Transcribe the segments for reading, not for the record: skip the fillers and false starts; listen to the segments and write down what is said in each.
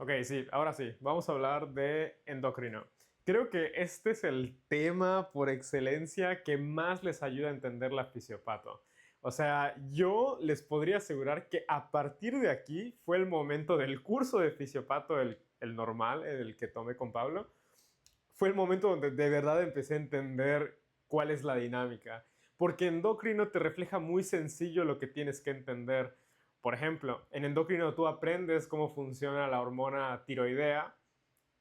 Ok, sí, ahora sí, vamos a hablar de endocrino. Creo que este es el tema por excelencia que más les ayuda a entender la fisiopato. O sea, yo les podría asegurar que a partir de aquí fue el momento del curso de fisiopato, el normal, el que tomé con Pablo, fue el momento donde de verdad empecé a entender cuál es la dinámica. Porque endocrino te refleja muy sencillo lo que tienes que entender. Por ejemplo, en endocrino tú aprendes cómo funciona la hormona tiroidea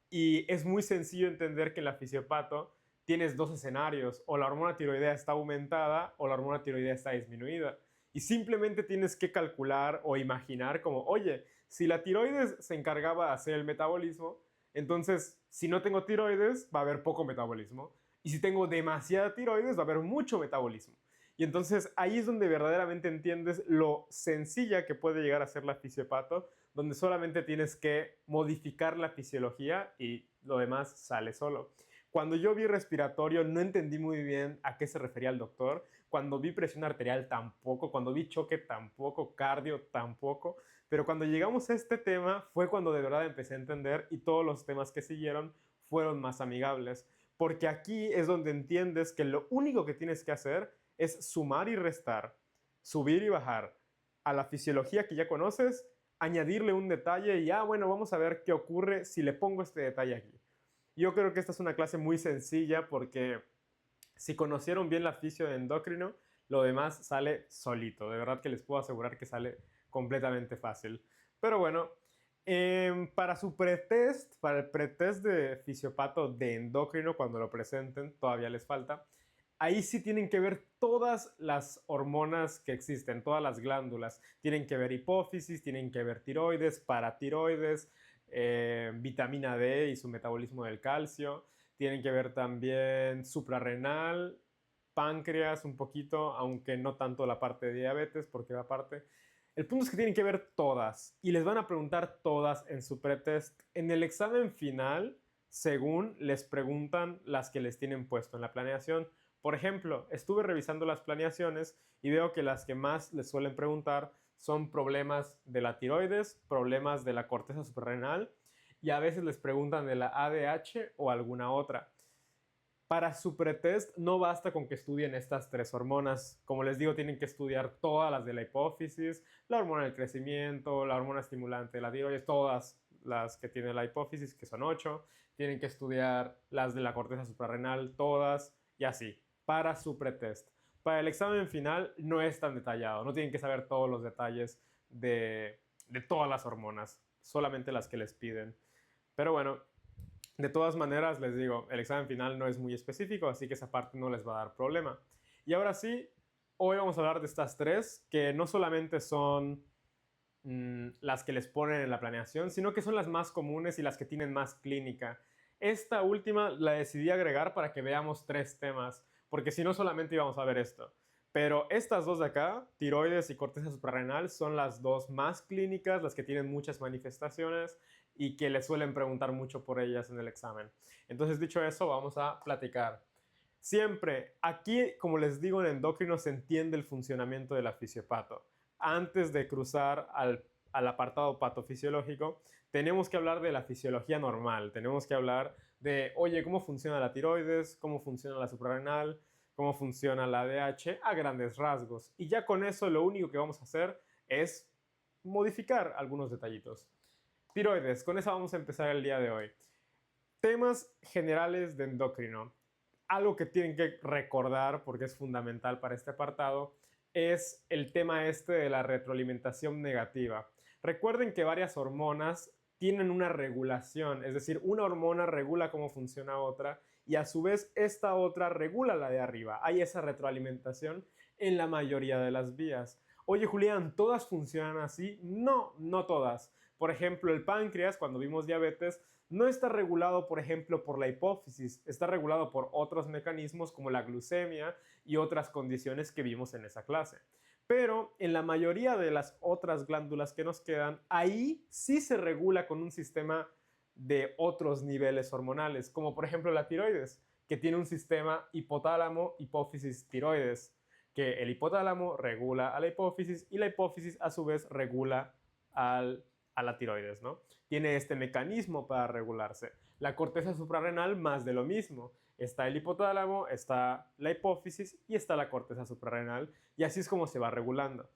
y es muy sencillo entender que en la fisiopato tienes dos escenarios, o la hormona tiroidea está aumentada o la hormona tiroidea está disminuida. Y simplemente tienes que calcular o imaginar como, oye, si la tiroides se encargaba de hacer el metabolismo, entonces si no tengo tiroides va a haber poco metabolismo. Y si tengo demasiada tiroides va a haber mucho metabolismo. Y entonces ahí es donde verdaderamente entiendes lo sencilla que puede llegar a ser la fisiopato, donde solamente tienes que modificar la fisiología y lo demás sale solo. Cuando yo vi respiratorio no entendí muy bien a qué se refería el doctor. Cuando vi presión arterial tampoco. Cuando vi choque tampoco. Cardio tampoco. Pero cuando llegamos a este tema fue cuando de verdad empecé a entender y todos los temas que siguieron fueron más amigables. Porque aquí es donde entiendes que lo único que tienes que hacer es sumar y restar, subir y bajar a la fisiología que ya conoces, añadirle un detalle y bueno, vamos a ver qué ocurre si le pongo este detalle aquí. Yo creo que esta es una clase muy sencilla porque si conocieron bien la fisio de endocrino, lo demás sale solito. De verdad que les puedo asegurar que sale completamente fácil. Pero bueno, para su pretest, para el pretest de fisiopato de endocrino, cuando lo presenten, todavía les falta. Ahí sí tienen que ver todas las hormonas que existen, todas las glándulas. Tienen que ver hipófisis, tienen que ver tiroides, paratiroides, vitamina D y su metabolismo del calcio. Tienen que ver también suprarrenal, páncreas un poquito, aunque no tanto la parte de diabetes, porque va aparte. El punto es que tienen que ver todas y les van a preguntar todas en su pretest. En el examen final, según les preguntan las que les tienen puesto en la planeación. Por ejemplo, estuve revisando las planeaciones y veo que las que más les suelen preguntar son problemas de la tiroides, problemas de la corteza suprarrenal y a veces les preguntan de la ADH o alguna otra. Para su pretest no basta con que estudien estas tres hormonas. Como les digo, tienen que estudiar todas las de la hipófisis, la hormona del crecimiento, la hormona estimulante de la tiroides, todas las que tiene la hipófisis, que son 8. Tienen que estudiar las de la corteza suprarrenal, todas, y así, para su pretest. Para el examen final no es tan detallado, no tienen que saber todos los detalles de todas las hormonas, solamente las que les piden. Pero bueno, de todas maneras, les digo, el examen final no es muy específico, así que esa parte no les va a dar problema. Y ahora sí, hoy vamos a hablar de estas tres, que no solamente son las que les ponen en la planeación, sino que son las más comunes y las que tienen más clínica. Esta última la decidí agregar para que veamos tres temas, porque si no solamente íbamos a ver esto. Pero estas dos de acá, tiroides y corteza suprarrenal, son las dos más clínicas, las que tienen muchas manifestaciones y que les suelen preguntar mucho por ellas en el examen. Entonces, dicho eso, vamos a platicar. Siempre, aquí, como les digo, en endocrino se entiende el funcionamiento de la fisiopato. Antes de cruzar al apartado patofisiológico, tenemos que hablar de la fisiología normal. Tenemos que hablar de, oye, cómo funciona la tiroides, cómo funciona la suprarrenal, cómo funciona la ADH a grandes rasgos. Y ya con eso lo único que vamos a hacer es modificar algunos detallitos. Tiroides, con esa vamos a empezar el día de hoy. Temas generales de endocrino. Algo que tienen que recordar, porque es fundamental para este apartado, es el tema este de la retroalimentación negativa. Recuerden que varias hormonas tienen una regulación, es decir, una hormona regula cómo funciona otra y a su vez esta otra regula la de arriba. Hay esa retroalimentación en la mayoría de las vías. Oye, Julián, ¿todas funcionan así? No, no todas. Por ejemplo, el páncreas, cuando vimos diabetes, no está regulado, por ejemplo, por la hipófisis, está regulado por otros mecanismos como la glucemia y otras condiciones que vimos en esa clase. Pero en la mayoría de las otras glándulas que nos quedan, ahí sí se regula con un sistema de otros niveles hormonales, como por ejemplo la tiroides, que tiene un sistema hipotálamo, hipófisis, tiroides, que el hipotálamo regula a la hipófisis y la hipófisis a su vez regula al a la tiroides, ¿no? Tiene este mecanismo para regularse. La corteza suprarrenal, más de lo mismo. Está el hipotálamo, está la hipófisis y está la corteza suprarrenal, y así es como se va regulando.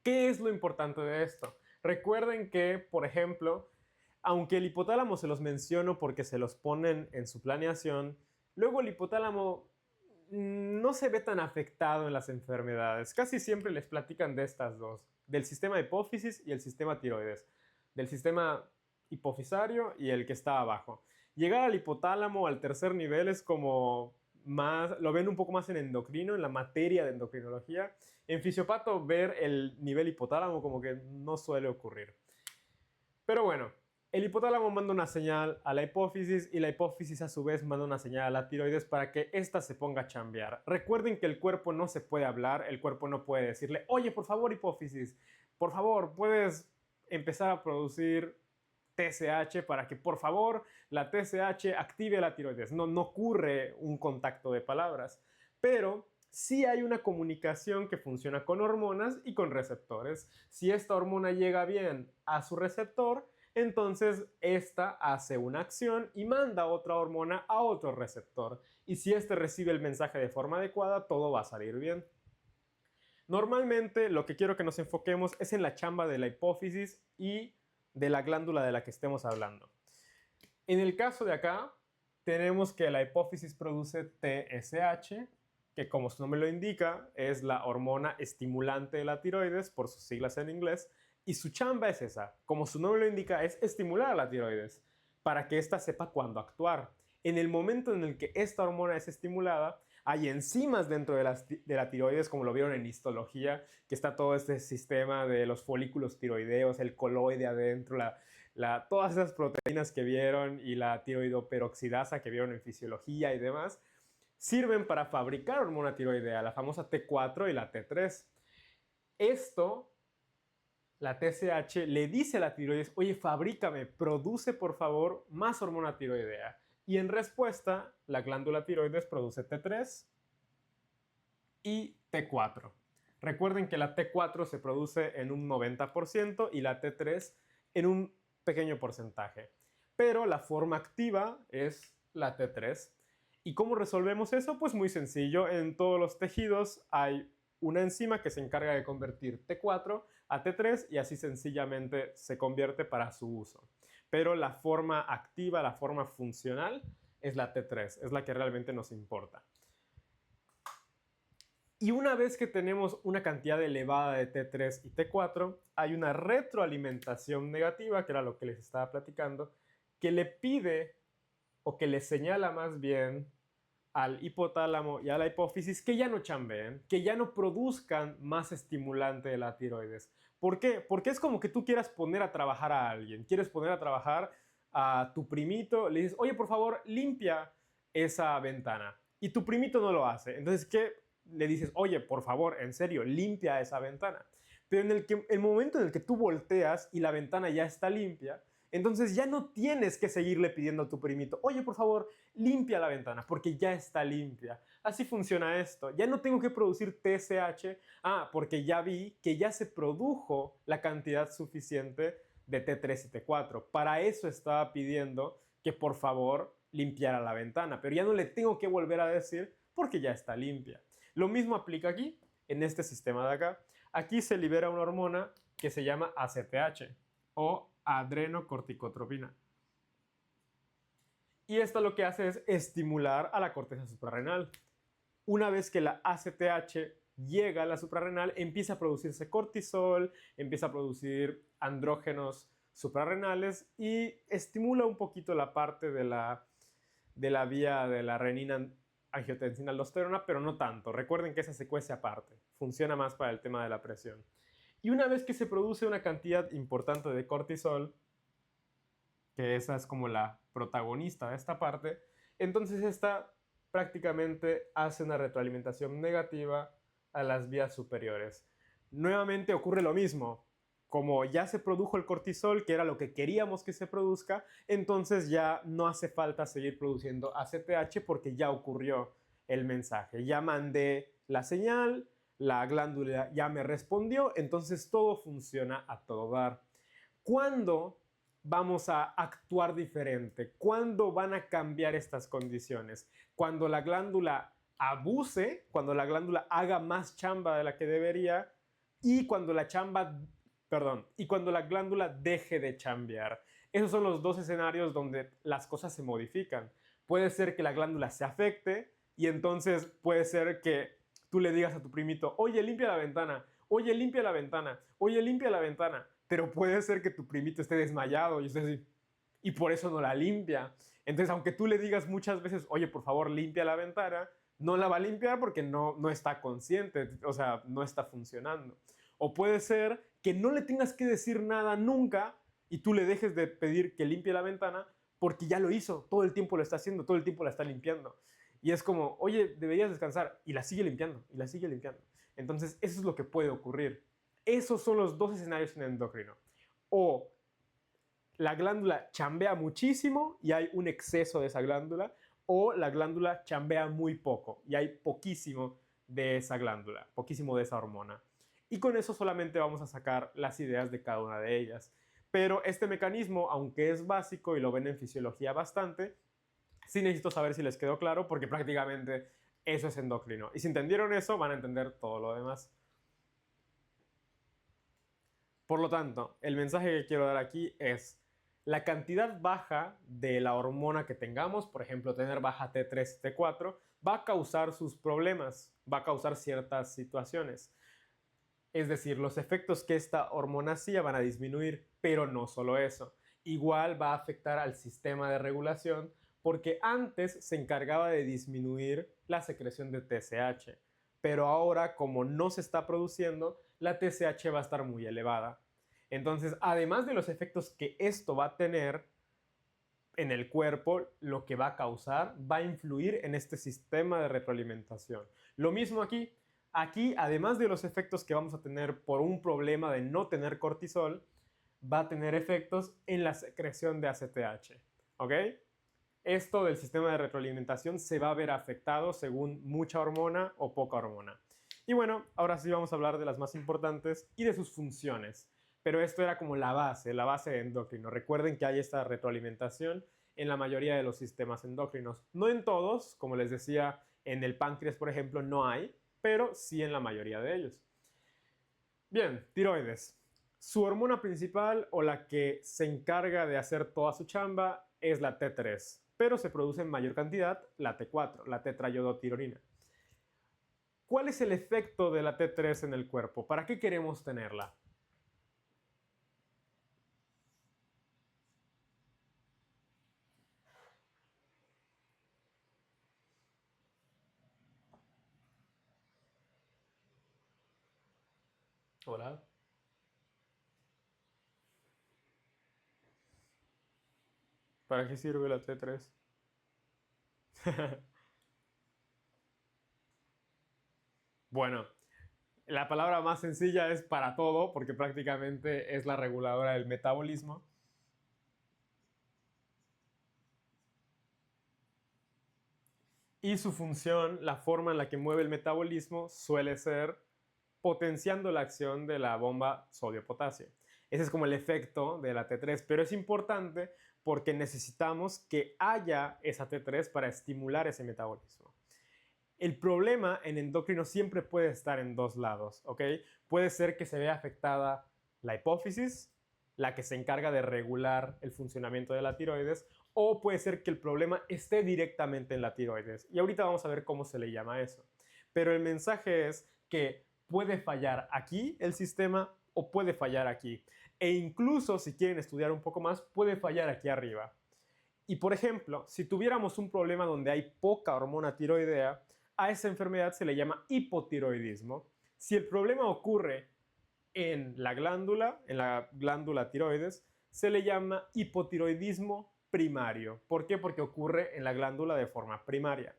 ¿Qué es lo importante de esto? Recuerden que, por ejemplo, aunque el hipotálamo se los menciono porque se los ponen en su planeación, luego el hipotálamo no se ve tan afectado en las enfermedades. Casi siempre les platican de estas dos, del sistema hipófisis y el sistema tiroides, del sistema hipofisario y el que está abajo. Llegar al hipotálamo, al tercer nivel, es como más, lo ven un poco más en endocrino, en la materia de endocrinología. En fisiopato, ver el nivel hipotálamo como que no suele ocurrir. Pero bueno, el hipotálamo manda una señal a la hipófisis y la hipófisis a su vez manda una señal a la tiroides para que ésta se ponga a chambear. Recuerden que el cuerpo no se puede hablar, el cuerpo no puede decirle, oye, por favor, hipófisis, por favor, puedes empezar a producir TSH para que, por favor, la TSH active la tiroides. No ocurre un contacto de palabras, pero sí hay una comunicación que funciona con hormonas y con receptores. Si esta hormona llega bien a su receptor, entonces esta hace una acción y manda otra hormona a otro receptor. Y si este recibe el mensaje de forma adecuada, todo va a salir bien. Normalmente lo que quiero que nos enfoquemos es en la chamba de la hipófisis y de la glándula de la que estemos hablando. En el caso de acá, tenemos que la hipófisis produce TSH, que como su nombre lo indica, es la hormona estimulante de la tiroides, por sus siglas en inglés, y su chamba es esa, como su nombre lo indica, es estimular a la tiroides, para que ésta sepa cuándo actuar. En el momento en el que esta hormona es estimulada, hay enzimas dentro de la tiroides, como lo vieron en histología, que está todo este sistema de los folículos tiroideos, el coloide adentro, todas esas proteínas que vieron y la tiroidoperoxidasa que vieron en fisiología y demás, sirven para fabricar hormona tiroidea, la famosa T4 y la T3. Esto, la TSH, le dice a la tiroides, oye, fabrícame, produce por favor más hormona tiroidea. Y en respuesta, la glándula tiroides produce T3 y T4. Recuerden que la T4 se produce en un 90% y la T3 en un pequeño porcentaje. Pero la forma activa es la T3. ¿Y cómo resolvemos eso? Pues muy sencillo. En todos los tejidos hay una enzima que se encarga de convertir T4 a T3 y así sencillamente se convierte para su uso. Pero la forma activa, la forma funcional, es la T3, es la que realmente nos importa. Y una vez que tenemos una cantidad elevada de T3 y T4, hay una retroalimentación negativa, que era lo que les estaba platicando, que le pide o que le señala más bien al hipotálamo y a la hipófisis que ya no chambeen, que ya no produzcan más estimulante de la tiroides. ¿Por qué? Porque es como que tú quieras poner a trabajar a alguien, quieres poner a trabajar a tu primito, le dices, oye, por favor, limpia esa ventana. Y tu primito no lo hace. Entonces, ¿qué? Le dices, oye, por favor, en serio, limpia esa ventana. Pero en el momento en el que tú volteas y la ventana ya está limpia, entonces ya no tienes que seguirle pidiendo a tu primito, oye, por favor, limpia la ventana, porque ya está limpia. Así funciona esto. Ya no tengo que producir TSH, porque ya vi que ya se produjo la cantidad suficiente de T3 y T4. Para eso estaba pidiendo que por favor limpiara la ventana, pero ya no le tengo que volver a decir porque ya está limpia. Lo mismo aplica aquí, en este sistema de acá. Aquí se libera una hormona que se llama ACTH o adrenocorticotropina. Y esto lo que hace es estimular a la corteza suprarrenal. Una vez que la ACTH llega a la suprarrenal, empieza a producirse cortisol, empieza a producir andrógenos suprarrenales y estimula un poquito la parte de la vía de la renina angiotensina aldosterona, pero no tanto. Recuerden que esa se cuece aparte. Funciona más para el tema de la presión. Y una vez que se produce una cantidad importante de cortisol, que esa es como la protagonista de esta parte, entonces esta prácticamente hace una retroalimentación negativa a las vías superiores. Nuevamente ocurre lo mismo. Como ya se produjo el cortisol, que era lo que queríamos que se produzca, entonces ya no hace falta seguir produciendo ACTH porque ya ocurrió el mensaje. Ya mandé la señal, la glándula ya me respondió, entonces todo funciona a todo dar. ¿Cuándo vamos a actuar diferente? ¿Cuándo van a cambiar estas condiciones? Cuando la glándula abuse, cuando la glándula haga más chamba de la que debería y cuando y cuando la glándula deje de chambear. Esos son los dos escenarios donde las cosas se modifican. Puede ser que la glándula se afecte y entonces puede ser que tú le digas a tu primito, oye, limpia la ventana, oye, limpia la ventana, oye, limpia la ventana, pero puede ser que tu primito esté desmayado y esté así, y por eso no la limpia. Entonces, aunque tú le digas muchas veces, oye, por favor, limpia la ventana, no la va a limpiar porque no está consciente, o sea, no está funcionando. O puede ser que no le tengas que decir nada nunca y tú le dejes de pedir que limpie la ventana porque ya lo hizo, todo el tiempo lo está haciendo, todo el tiempo la está limpiando. Y es como, oye, deberías descansar, y la sigue limpiando, y la sigue limpiando. Entonces, eso es lo que puede ocurrir. Esos son los dos escenarios en endocrino. O la glándula chambea muchísimo y hay un exceso de esa glándula, o la glándula chambea muy poco y hay poquísimo de esa glándula, poquísimo de esa hormona. Y con eso solamente vamos a sacar las ideas de cada una de ellas. Pero este mecanismo, aunque es básico y lo ven en fisiología bastante, sí necesito saber si les quedó claro porque prácticamente eso es endocrino. Y si entendieron eso, van a entender todo lo demás. Por lo tanto, el mensaje que quiero dar aquí es la cantidad baja de la hormona que tengamos, por ejemplo, tener baja T3, T4, va a causar sus problemas, va a causar ciertas situaciones. Es decir, los efectos que esta hormona hacía van a disminuir, pero no solo eso. Igual va a afectar al sistema de regulación porque antes se encargaba de disminuir la secreción de TSH, pero ahora como no se está produciendo, la TSH va a estar muy elevada. Entonces, además de los efectos que esto va a tener en el cuerpo, lo que va a causar va a influir en este sistema de retroalimentación. Lo mismo aquí. Aquí, además de los efectos que vamos a tener por un problema de no tener cortisol, va a tener efectos en la secreción de ACTH. ¿Ok? Esto del sistema de retroalimentación se va a ver afectado según mucha hormona o poca hormona. Y bueno, ahora sí vamos a hablar de las más importantes y de sus funciones. Pero esto era como la base de endocrino. Recuerden que hay esta retroalimentación en la mayoría de los sistemas endocrinos. No en todos, como les decía, en el páncreas, por ejemplo, no hay, pero sí en la mayoría de ellos. Bien, tiroides. Su hormona principal o la que se encarga de hacer toda su chamba es la T3, pero se produce en mayor cantidad la T4, la tetraiodotironina. ¿Cuál es el efecto de la T3 en el cuerpo? ¿Para qué queremos tenerla? Hola. ¿Para qué sirve la T3? Bueno, la palabra más sencilla es para todo, porque prácticamente es la reguladora del metabolismo. Y su función, la forma en la que mueve el metabolismo, suele ser potenciando la acción de la bomba sodio-potasio. Ese es como el efecto de la T3, pero es importante porque necesitamos que haya esa T3 para estimular ese metabolismo. El problema en endocrino siempre puede estar en dos lados, ¿ok? Puede ser que se vea afectada la hipófisis, la que se encarga de regular el funcionamiento de la tiroides, o puede ser que el problema esté directamente en la tiroides. Y ahorita vamos a ver cómo se le llama eso. Pero el mensaje es que puede fallar aquí el sistema o puede fallar aquí. E incluso, si quieren estudiar un poco más, puede fallar aquí arriba. Y por ejemplo, si tuviéramos un problema donde hay poca hormona tiroidea, a esa enfermedad se le llama hipotiroidismo. Si el problema ocurre en la glándula tiroides, se le llama hipotiroidismo primario. ¿Por qué? Porque ocurre en la glándula de forma primaria.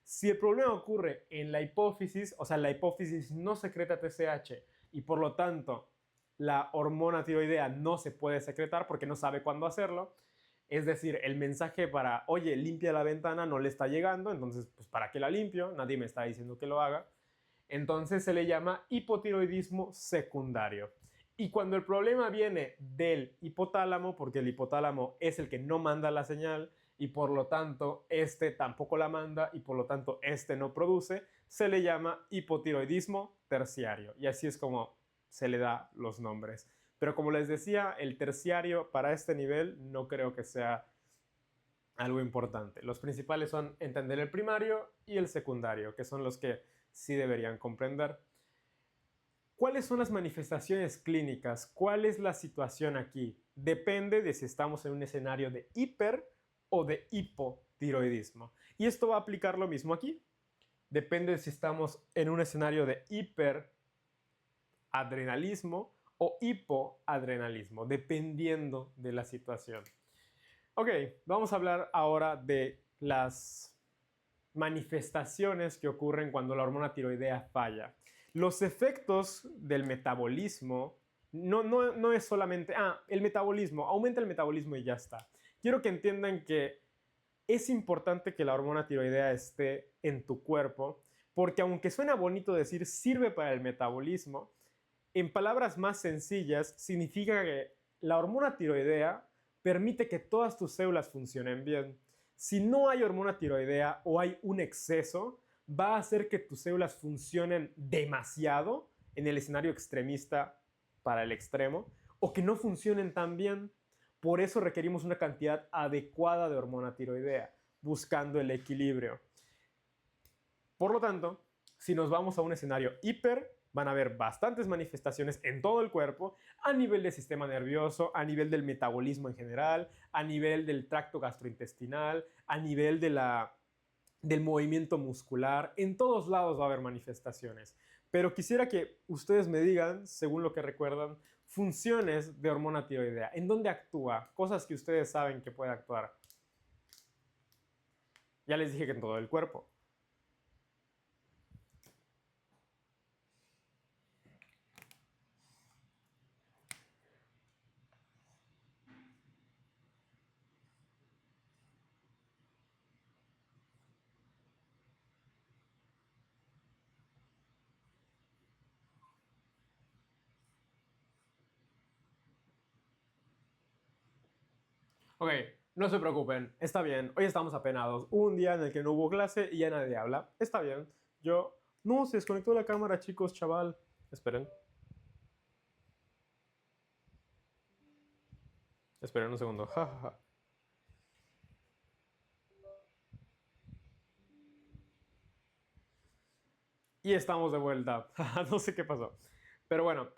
Si el problema ocurre en la hipófisis, o sea, la hipófisis no secreta TSH y por lo tanto la hormona tiroidea no se puede secretar porque no sabe cuándo hacerlo, es decir, el mensaje para, oye, limpia la ventana no le está llegando, entonces, pues, ¿para qué la limpio? Nadie me está diciendo que lo haga. Entonces se le llama hipotiroidismo secundario. Y cuando el problema viene del hipotálamo, porque el hipotálamo es el que no manda la señal y por lo tanto este tampoco la manda y por lo tanto este no produce, se le llama hipotiroidismo terciario. Y así es como se le da los nombres. Pero como les decía, el terciario para este nivel no creo que sea algo importante. Los principales son entender el primario y el secundario, que son los que sí deberían comprender. ¿Cuáles son las manifestaciones clínicas? ¿Cuál es la situación aquí? Depende de si estamos en un escenario de hiper o de hipotiroidismo. Y esto va a aplicar lo mismo aquí. Depende de si estamos en un escenario de hiperadrenalismo o hipoadrenalismo, dependiendo de la situación. Ok, vamos a hablar ahora de las manifestaciones que ocurren cuando la hormona tiroidea falla. Los efectos del metabolismo no es solamente, el metabolismo, aumenta el metabolismo y ya está. Quiero que entiendan que es importante que la hormona tiroidea esté en tu cuerpo, porque aunque suena bonito decir sirve para el metabolismo, en palabras más sencillas significa que la hormona tiroidea permite que todas tus células funcionen bien. Si no hay hormona tiroidea o hay un exceso, va a hacer que tus células funcionen demasiado en el escenario extremista para el extremo o que no funcionen tan bien. Por eso requerimos una cantidad adecuada de hormona tiroidea, buscando el equilibrio. Por lo tanto, si nos vamos a un escenario hiper, van a haber bastantes manifestaciones en todo el cuerpo, a nivel del sistema nervioso, a nivel del metabolismo en general, a nivel del tracto gastrointestinal, a nivel del movimiento muscular. En todos lados va a haber manifestaciones. Pero quisiera que ustedes me digan, según lo que recuerdan, funciones de hormona tiroidea. ¿En dónde actúa? Cosas que ustedes saben que puede actuar. Ya les dije que en todo el cuerpo. Ok, no se preocupen, está bien. Hoy estamos apenados. Un día en el que no hubo clase y ya nadie habla. Está bien. Yo... No, se desconectó la cámara, chicos, chaval. Esperen. Esperen un segundo. Ja, ja, ja. Y estamos de vuelta. No sé qué pasó. Pero bueno,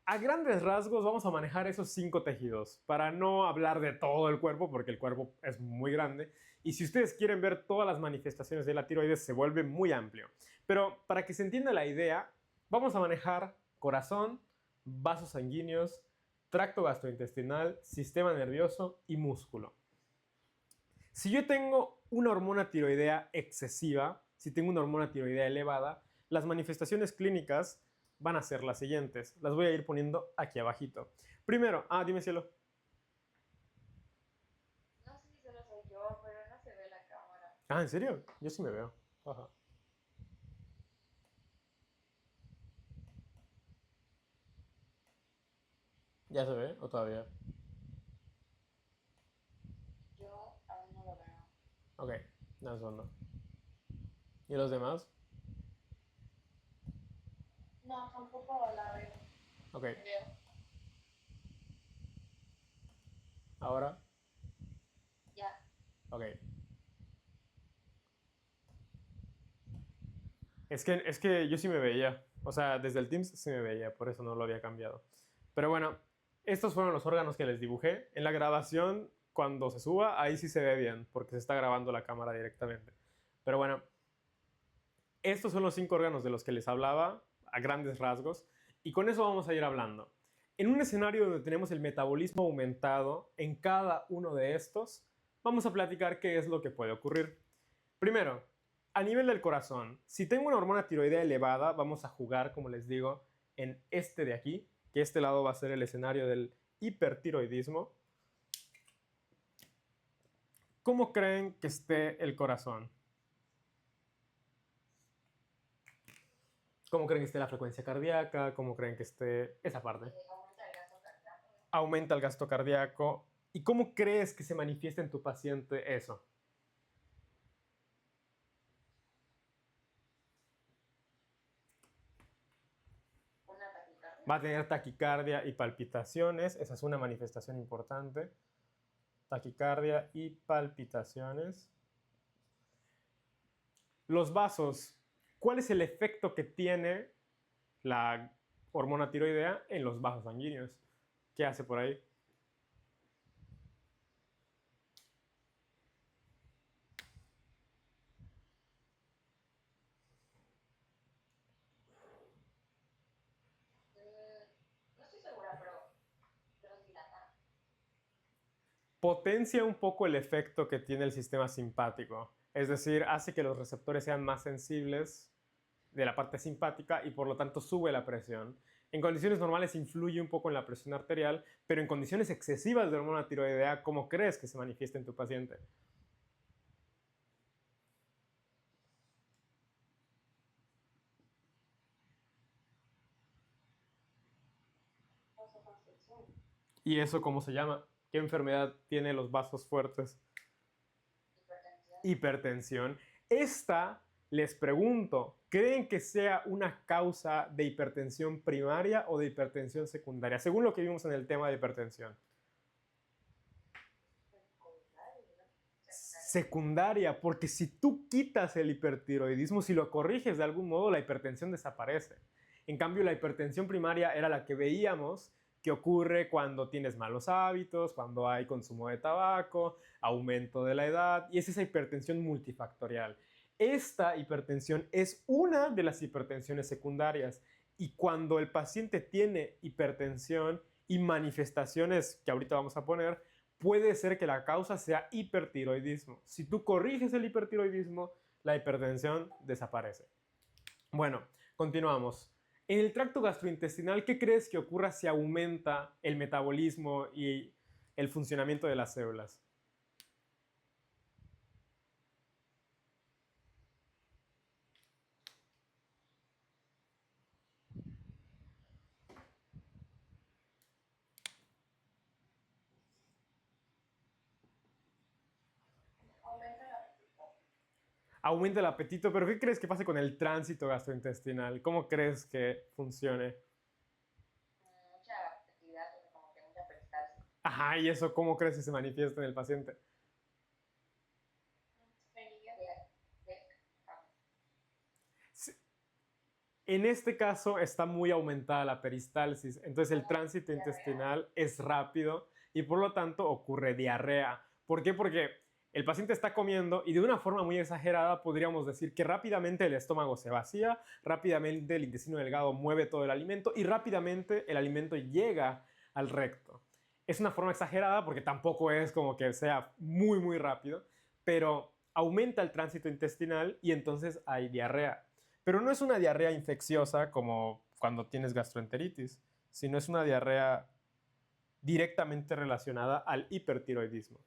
a grandes rasgos vamos a manejar esos 5 tejidos para no hablar de todo el cuerpo porque el cuerpo es muy grande y si ustedes quieren ver todas las manifestaciones de la tiroides se vuelve muy amplio. Pero para que se entienda la idea, vamos a manejar corazón, vasos sanguíneos, tracto gastrointestinal, sistema nervioso y músculo. Si yo tengo una hormona tiroidea excesiva, si tengo una hormona tiroidea elevada, las manifestaciones clínicas van a ser las siguientes. Las voy a ir poniendo aquí abajito. Primero, dime cielo. No sé si solo soy yo, pero no se ve la cámara. ¿En serio? Yo sí me veo. Ajá. ¿Ya se ve o todavía? Yo aún no lo veo. Ok, dame un segundo. ¿Y los demás? No, tampoco la veo. Ok, Veo. ahora. Ya. Ok. Es que yo sí me veía. O sea, desde el Teams sí me veía, por eso no lo había cambiado. Pero bueno, estos fueron los órganos que les dibujé. En la grabación, cuando se suba, ahí sí se ve bien, porque se está grabando la cámara directamente. Pero bueno, estos son los 5 órganos de los que les hablaba, a grandes rasgos, y con eso vamos a ir hablando. En un escenario donde tenemos el metabolismo aumentado en cada uno de estos, vamos a platicar qué es lo que puede ocurrir. Primero, a nivel del corazón, si tengo una hormona tiroidea elevada, vamos a jugar, como les digo, en este de aquí, que este lado va a ser el escenario del hipertiroidismo. ¿Cómo creen que esté el corazón? ¿Cómo creen que esté la frecuencia cardíaca? ¿Cómo creen que esté esa parte? Aumenta el gasto cardíaco, ¿no? Aumenta el gasto cardíaco. ¿Y cómo crees que se manifiesta en tu paciente eso? Una taquicardia. Va a tener taquicardia y palpitaciones. Esa es una manifestación importante. Taquicardia y palpitaciones. Los vasos. ¿Cuál es el efecto que tiene la hormona tiroidea en los vasos sanguíneos? ¿Qué hace por ahí? No estoy segura, pero los dilata. Potencia un poco el efecto que tiene el sistema simpático. Es decir, hace que los receptores sean más sensibles de la parte simpática y por lo tanto sube la presión. En condiciones normales influye un poco en la presión arterial, pero en condiciones excesivas de hormona tiroidea, ¿cómo crees que se manifiesta en tu paciente? Vasoconstricción. ¿Y eso cómo se llama? ¿Qué enfermedad tiene los vasos fuertes? Hipertensión. Hipertensión. Esta, les pregunto, ¿creen que sea una causa de hipertensión primaria o de hipertensión secundaria? Según lo que vimos en el tema de hipertensión. Secundaria, porque si tú quitas el hipertiroidismo, si lo corriges de algún modo, la hipertensión desaparece. En cambio, la hipertensión primaria era la que veíamos que ocurre cuando tienes malos hábitos, cuando hay consumo de tabaco, aumento de la edad, y es esa hipertensión multifactorial. Esta hipertensión es una de las hipertensiones secundarias, y cuando el paciente tiene hipertensión y manifestaciones que ahorita vamos a poner, puede ser que la causa sea hipertiroidismo. Si tú corriges el hipertiroidismo, la hipertensión desaparece. Bueno, continuamos. En el tracto gastrointestinal, ¿qué crees que ocurra si aumenta el metabolismo y el funcionamiento de las células? Aumenta el apetito. Aumenta el apetito, pero ¿qué crees que pase con el tránsito gastrointestinal? ¿Cómo crees que funcione? Mucha actividad, o sea, como que mucha peristalsis. Ajá, ¿y eso cómo crees que se manifiesta en el paciente? Peridia de Sí. En este caso está muy aumentada la peristalsis, entonces el tránsito intestinal es rápido y por lo tanto ocurre diarrea. ¿Por qué? Porque el paciente está comiendo y de una forma muy exagerada podríamos decir que rápidamente el estómago se vacía, rápidamente el intestino delgado mueve todo el alimento y rápidamente el alimento llega al recto. Es una forma exagerada porque tampoco es como que sea muy muy rápido, pero aumenta el tránsito intestinal y entonces hay diarrea. Pero no es una diarrea infecciosa como cuando tienes gastroenteritis, sino es una diarrea directamente relacionada al hipertiroidismo.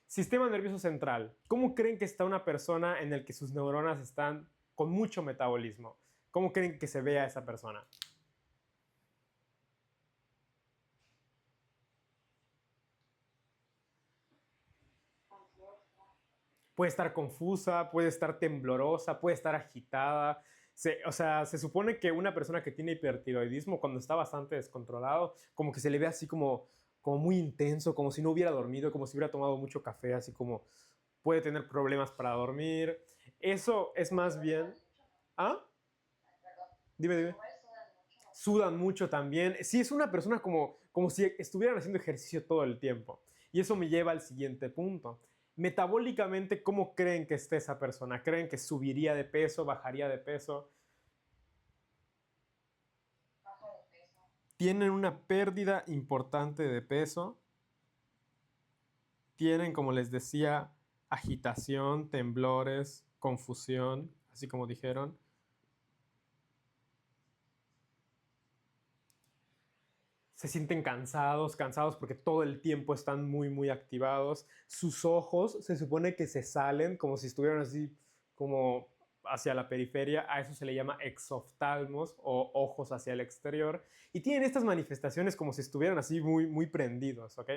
Sistema nervioso central. ¿Cómo creen que está una persona en el que sus neuronas están con mucho metabolismo? ¿Cómo creen que se vea esa persona? ansiosa. Puede estar confusa, puede estar temblorosa, puede estar agitada. O sea, se supone que una persona que tiene hipertiroidismo, cuando está bastante descontrolado, como que se le ve así como muy intenso, como si no hubiera dormido, como si hubiera tomado mucho café, así como puede tener problemas para dormir. Eso es más bien... ¿Ah? Ay, perdón. Dime, dime. Igual sudan mucho. Sudan mucho también. Sí, es una persona como si estuvieran haciendo ejercicio todo el tiempo. Y eso me lleva al siguiente punto. Metabólicamente, ¿cómo creen que esté esa persona? ¿Creen que subiría de peso, bajaría de peso? Baja de peso. Tienen una pérdida importante de peso. Tienen, como les decía, agitación, temblores, confusión, así como dijeron. Se sienten cansados porque todo el tiempo están muy, muy activados. Sus ojos se supone que se salen como si estuvieran así, como hacia la periferia, a eso se le llama exoftalmos o ojos hacia el exterior, y tienen estas manifestaciones como si estuvieran así muy, muy prendidos, ¿ok?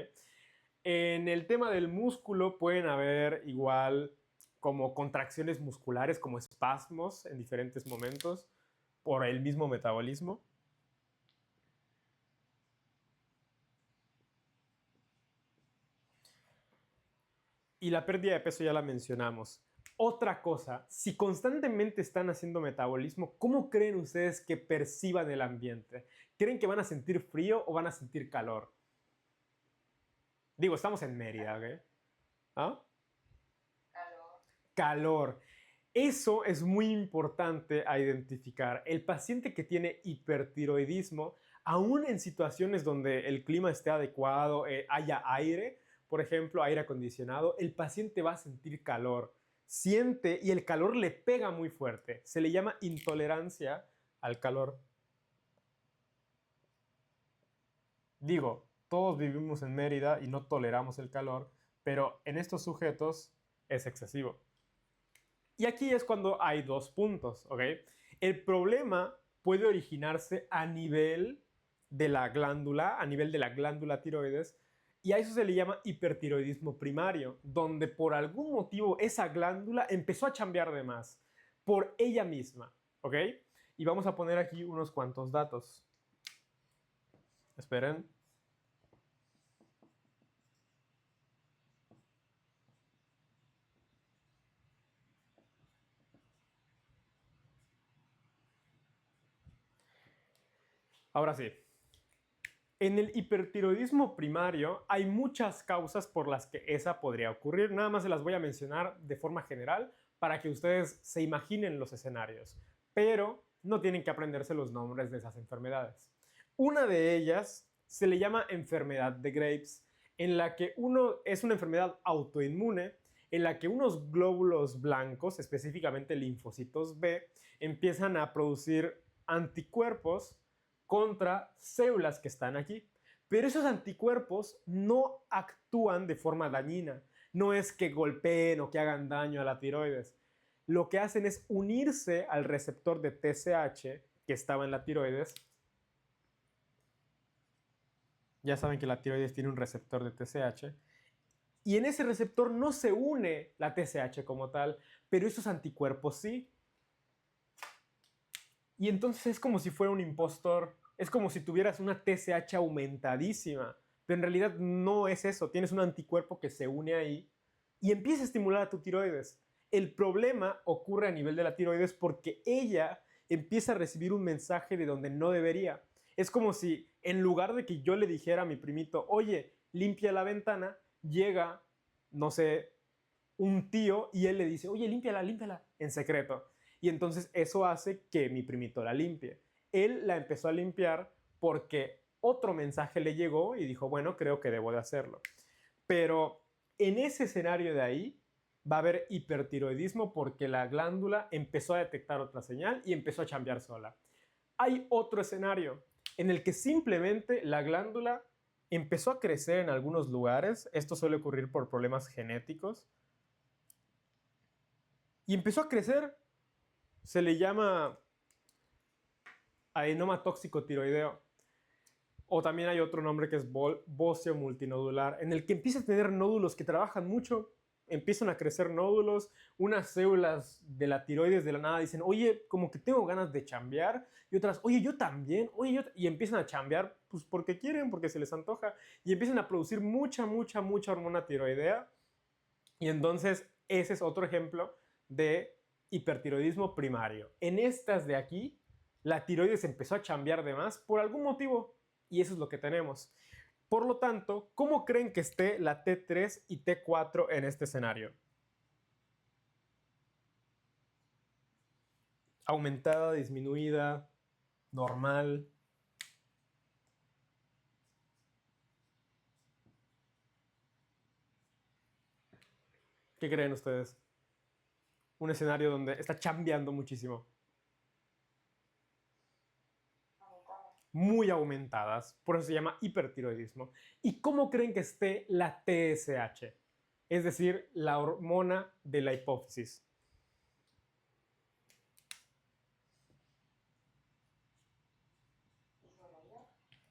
En el tema del músculo pueden haber igual como contracciones musculares, como espasmos en diferentes momentos por el mismo metabolismo. Y la pérdida de peso ya la mencionamos. Otra cosa, si constantemente están haciendo metabolismo, ¿cómo creen ustedes que perciban el ambiente? ¿Creen que van a sentir frío o van a sentir calor? Digo, estamos en Mérida, ¿ok? ¿Ah? Calor. Calor. Eso es muy importante a identificar. El paciente que tiene hipertiroidismo, aún en situaciones donde el clima esté adecuado, haya aire, por ejemplo, aire acondicionado, el paciente va a sentir calor. Siente y el calor le pega muy fuerte. Se le llama intolerancia al calor. Digo, todos vivimos en Mérida y no toleramos el calor, pero en estos sujetos es excesivo. Y aquí es cuando hay dos puntos, ¿ok? El problema puede originarse a nivel de la glándula, a nivel de la glándula tiroides, y a eso se le llama hipertiroidismo primario, donde por algún motivo esa glándula empezó a chambear de más por ella misma, ¿ok? Y vamos a poner aquí unos cuantos datos. Esperen. Ahora sí. En el hipertiroidismo primario hay muchas causas por las que esa podría ocurrir. Nada más se las voy a mencionar de forma general para que ustedes se imaginen los escenarios, pero no tienen que aprenderse los nombres de esas enfermedades. Una de ellas se le llama enfermedad de Graves, en la que es una enfermedad autoinmune, en la que unos glóbulos blancos, específicamente linfocitos B, empiezan a producir anticuerpos contra células que están aquí. Pero esos anticuerpos no actúan de forma dañina. No es que golpeen o que hagan daño a la tiroides. Lo que hacen es unirse al receptor de TSH que estaba en la tiroides. Ya saben que la tiroides tiene un receptor de TSH. Y en ese receptor no se une la TSH como tal, pero esos anticuerpos sí. Y entonces es como si fuera un impostor. Es como si tuvieras una TSH aumentadísima. Pero en realidad no es eso. Tienes un anticuerpo que se une ahí y empieza a estimular a tu tiroides. El problema ocurre a nivel de la tiroides porque ella empieza a recibir un mensaje de donde no debería. Es como si en lugar de que yo le dijera a mi primito, oye, limpia la ventana, llega, no sé, un tío y él le dice, oye, límpiala, límpiala, en secreto. Y entonces eso hace que mi primito la limpie. Él la empezó a limpiar porque otro mensaje le llegó y dijo, bueno, creo que debo de hacerlo. Pero en ese escenario de ahí va a haber hipertiroidismo porque la glándula empezó a detectar otra señal y empezó a chambear sola. Hay otro escenario en el que simplemente la glándula empezó a crecer en algunos lugares. Esto suele ocurrir por problemas genéticos. Y empezó a crecer. Se le llama adenoma tóxico tiroideo. O también hay otro nombre que es bóceo multinodular, en el que empieza a tener nódulos que trabajan mucho, empiezan a crecer nódulos, unas células de la tiroides de la nada dicen, oye, como que tengo ganas de chambear, y otras, oye, yo también, oye, yo y empiezan a chambear, pues porque quieren, porque se les antoja, y empiezan a producir mucha hormona tiroidea, y entonces ese es otro ejemplo de hipertiroidismo primario. En estas de aquí, la tiroides empezó a chambear de más por algún motivo, y eso es lo que tenemos. Por lo tanto, ¿cómo creen que esté la T3 y T4 en este escenario? Aumentada, disminuida, normal. ¿Qué creen ustedes? Un escenario donde está chambeando muchísimo. Aumentada. Muy aumentadas, por eso se llama hipertiroidismo. ¿Y cómo creen que esté la TSH? Es decir, la hormona de la hipófisis.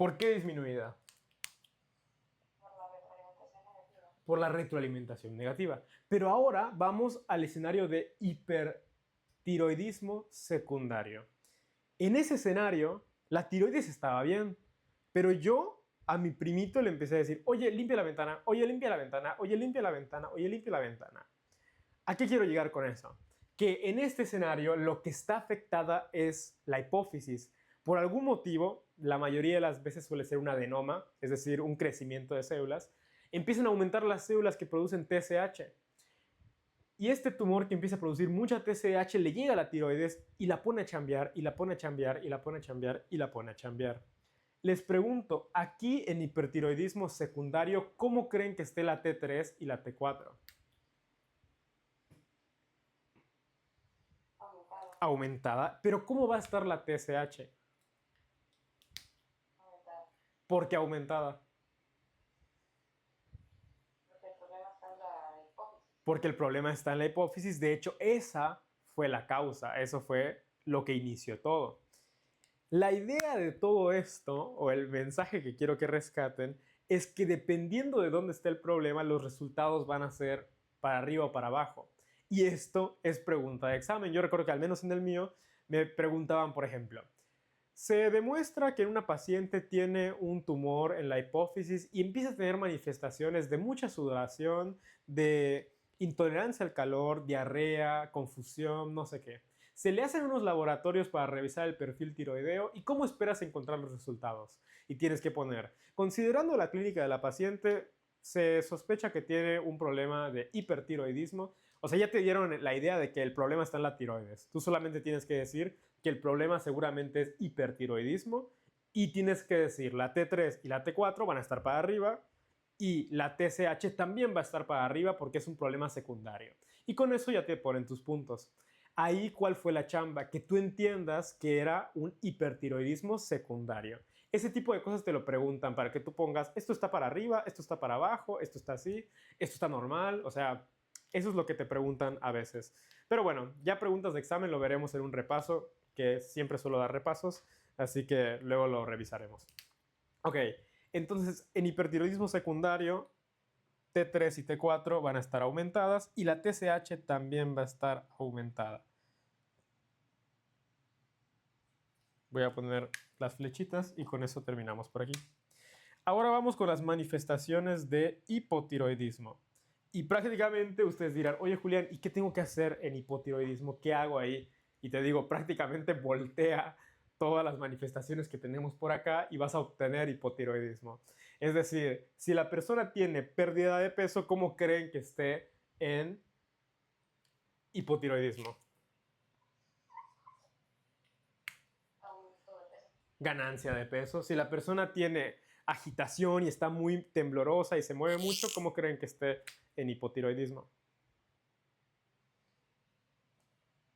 ¿Por qué disminuida? Por la retroalimentación negativa. Por la retroalimentación negativa. Pero ahora vamos al escenario de hipertiroidismo secundario. En ese escenario, la tiroides estaba bien, pero yo a mi primito le empecé a decir, oye, limpia la ventana, oye, limpia la ventana, oye, limpia la ventana, oye, limpia la ventana. ¿A qué quiero llegar con eso? Que en este escenario lo que está afectada es la hipófisis. Por algún motivo, la mayoría de las veces suele ser un adenoma, es decir, un crecimiento de células, empiezan a aumentar las células que producen TSH. Y este tumor que empieza a producir mucha TSH le llega a la tiroides y la pone a chambear, y la pone a chambear, y la pone a chambear, y la pone a chambear. Les pregunto, aquí en hipertiroidismo secundario, ¿cómo creen que esté la T3 y la T4? Aumentada. Aumentada. Pero ¿cómo va a estar la TSH? Aumentada. ¿Por qué aumentada? Porque el problema está en la hipófisis. Porque el problema está en la hipófisis. De hecho, esa fue la causa. Eso fue lo que inició todo. La idea de todo esto, o el mensaje que quiero que rescaten, es que dependiendo de dónde esté el problema, los resultados van a ser para arriba o para abajo. Y esto es pregunta de examen. Yo recuerdo que al menos en el mío me preguntaban, por ejemplo, se demuestra que una paciente tiene un tumor en la hipófisis y empieza a tener manifestaciones de mucha sudoración, de intolerancia al calor, diarrea, confusión, no sé qué. Se le hacen unos laboratorios para revisar el perfil tiroideo y cómo esperas encontrar los resultados. Y tienes que poner, considerando la clínica de la paciente, se sospecha que tiene un problema de hipertiroidismo. O sea, ya te dieron la idea de que el problema está en la tiroides. Tú solamente tienes que decir que el problema seguramente es hipertiroidismo y tienes que decir la T3 y la T4 van a estar para arriba y la TSH también va a estar para arriba porque es un problema secundario. Y con eso ya te ponen tus puntos. Ahí, ¿cuál fue la chamba? Que tú entiendas que era un hipertiroidismo secundario. Ese tipo de cosas te lo preguntan para que tú pongas, esto está para arriba, esto está para abajo, esto está así, esto está normal, o sea, eso es lo que te preguntan a veces. Pero bueno, ya preguntas de examen lo veremos en un repaso, que siempre suelo dar repasos, así que luego lo revisaremos. Ok, entonces en hipertiroidismo secundario, T3 y T4 van a estar aumentadas y la TSH también va a estar aumentada. Voy a poner las flechitas y con eso terminamos por aquí. Ahora vamos con las manifestaciones de hipotiroidismo. Y prácticamente ustedes dirán, oye Julián, ¿y qué tengo que hacer en hipotiroidismo? ¿Qué hago ahí? Y te digo, prácticamente voltea todas las manifestaciones que tenemos por acá y vas a obtener hipotiroidismo. Es decir, si la persona tiene pérdida de peso, ¿cómo creen que esté en hipotiroidismo? Aumento de peso. Ganancia de peso. Si la persona tiene agitación y está muy temblorosa y se mueve mucho, ¿cómo creen que esté en hipotiroidismo?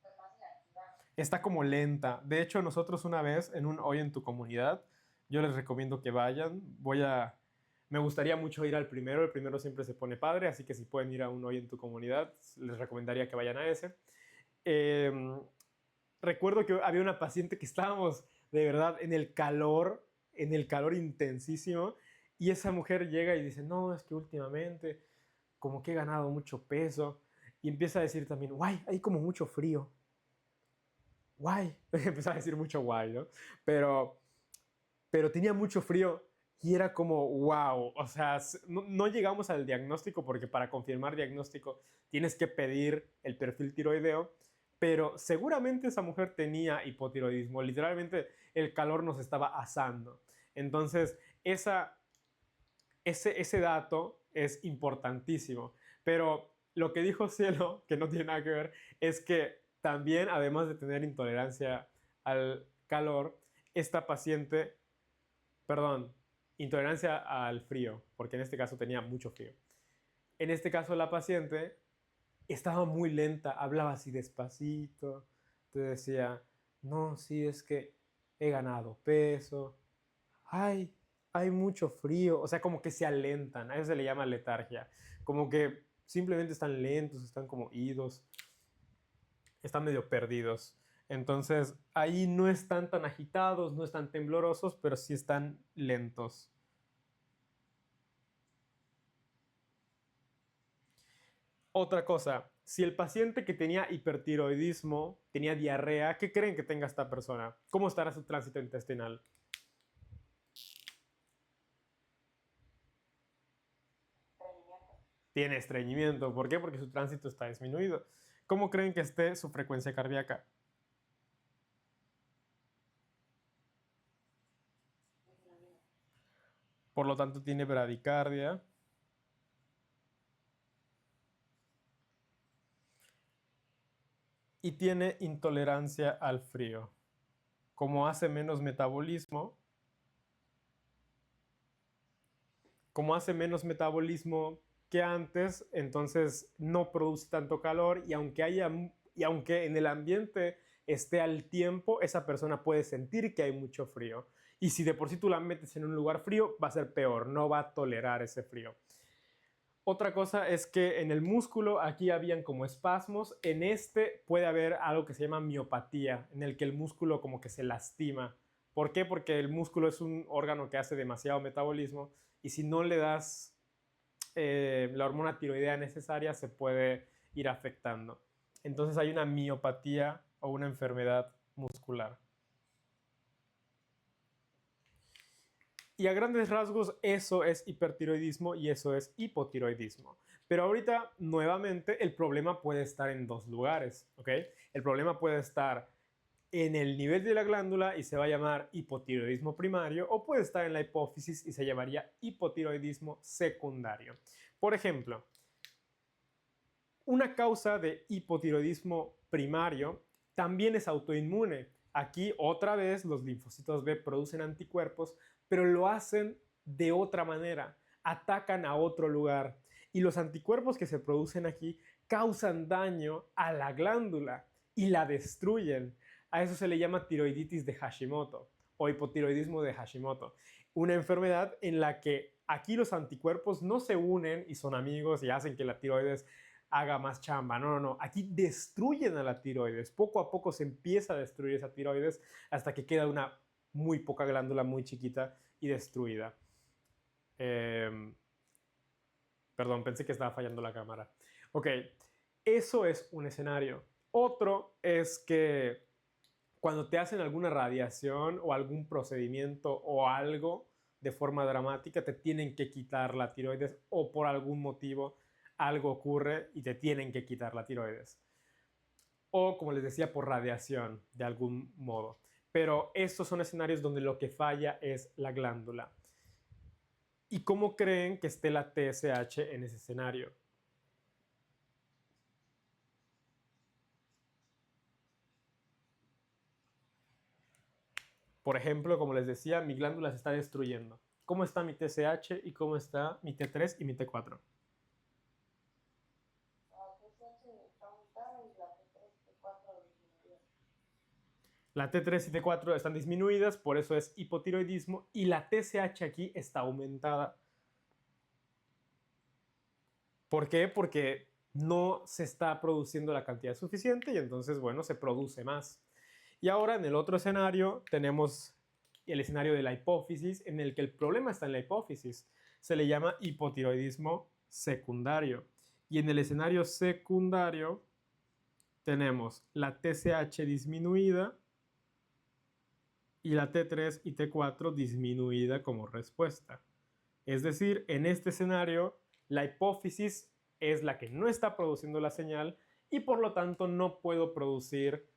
Pues más inactiva. Está como lenta. De hecho, nosotros una vez en un Hoy en tu Comunidad, yo les recomiendo que vayan. Me gustaría mucho ir al primero. El primero siempre se pone padre, así que si pueden ir a un Hoy en tu Comunidad, les recomendaría que vayan a ese. Recuerdo que había una paciente que estábamos de verdad en el calor intensísimo, y esa mujer llega y dice, no, es que últimamente como que he ganado mucho peso, y empieza a decir también, guay, hay como mucho frío. Guay, empezaba a decir mucho guay, ¿no? Pero, pero tenía mucho frío y era como, wow, o sea, no llegamos al diagnóstico porque para confirmar diagnóstico tienes que pedir el perfil tiroideo, pero seguramente esa mujer tenía hipotiroidismo, literalmente el calor nos estaba asando. Entonces, ese dato es importantísimo, pero lo que dijo Cielo, que no tiene nada que ver, es que también, además de tener intolerancia al calor, esta paciente, perdón, intolerancia al frío, porque en este caso tenía mucho frío. En este caso la paciente estaba muy lenta, hablaba así despacito, te decía, no, sí, es que he ganado peso, ay, hay mucho frío, o sea, como que se alentan, a eso se le llama letargia, como que simplemente están lentos, están como idos, están medio perdidos. Entonces, ahí no están tan agitados, no están temblorosos, pero sí están lentos. Otra cosa, si el paciente que tenía hipertiroidismo tenía diarrea, ¿qué creen que tenga esta persona? ¿Cómo estará su tránsito intestinal? Estreñimiento. Tiene estreñimiento. ¿Por qué? Porque su tránsito está disminuido. ¿Cómo creen que esté su frecuencia cardíaca? Disminuido. Por lo tanto, tiene bradicardia. Y tiene intolerancia al frío. Como hace menos metabolismo, que antes, entonces no produce tanto calor y aunque en el ambiente esté al tiempo, esa persona puede sentir que hay mucho frío. Y si de por sí tú la metes en un lugar frío, va a ser peor, no va a tolerar ese frío. Otra cosa es que en el músculo aquí habían como espasmos, en este puede haber algo que se llama miopatía, en el que el músculo como que se lastima. ¿Por qué? Porque el músculo es un órgano que hace demasiado metabolismo y si no le das la hormona tiroidea necesaria se puede ir afectando. Entonces hay una miopatía o una enfermedad muscular. Y a grandes rasgos eso es hipertiroidismo y eso es hipotiroidismo. Pero ahorita, nuevamente, el problema puede estar en dos lugares, ¿ok? El problema puede estar en el nivel de la glándula y se va a llamar hipotiroidismo primario, o puede estar en la hipófisis y se llamaría hipotiroidismo secundario. Por ejemplo, una causa de hipotiroidismo primario también es autoinmune. Aquí otra vez los linfocitos B producen anticuerpos, pero lo hacen de otra manera, atacan a otro lugar. Y los anticuerpos que se producen aquí causan daño a la glándula y la destruyen. A eso se le llama tiroiditis de Hashimoto o hipotiroidismo de Hashimoto. Una enfermedad en la que aquí los anticuerpos no se unen y son amigos y hacen que la tiroides haga más chamba. No, no, no. Aquí destruyen a la tiroides. Poco a poco se empieza a destruir esa tiroides hasta que queda una muy poca glándula muy chiquita y destruida. Perdón, pensé que estaba fallando la cámara. Ok, eso es un escenario. Otro es que cuando te hacen alguna radiación o algún procedimiento o algo de forma dramática, te tienen que quitar la tiroides o por algún motivo algo ocurre y te tienen que quitar la tiroides. O, como les decía, por radiación, de algún modo. Pero estos son escenarios donde lo que falla es la glándula. ¿Y cómo creen que esté la TSH en ese escenario? Por ejemplo, como les decía, mi glándula se está destruyendo. ¿Cómo está mi TSH y cómo está mi T3 y mi T4? La TSH está aumentada y la T3 y T4 disminuida. La T3 y T4 están disminuidas, por eso es hipotiroidismo, y la TSH aquí está aumentada. ¿Por qué? Porque no se está produciendo la cantidad suficiente y entonces, bueno, se produce más. Y ahora en el otro escenario tenemos el escenario de la hipófisis, en el que el problema está en la hipófisis. Se le llama hipotiroidismo secundario. Y en el escenario secundario tenemos la TSH disminuida y la T3 y T4 disminuida como respuesta. Es decir, en este escenario, la hipófisis es la que no está produciendo la señal y por lo tanto no puedo producir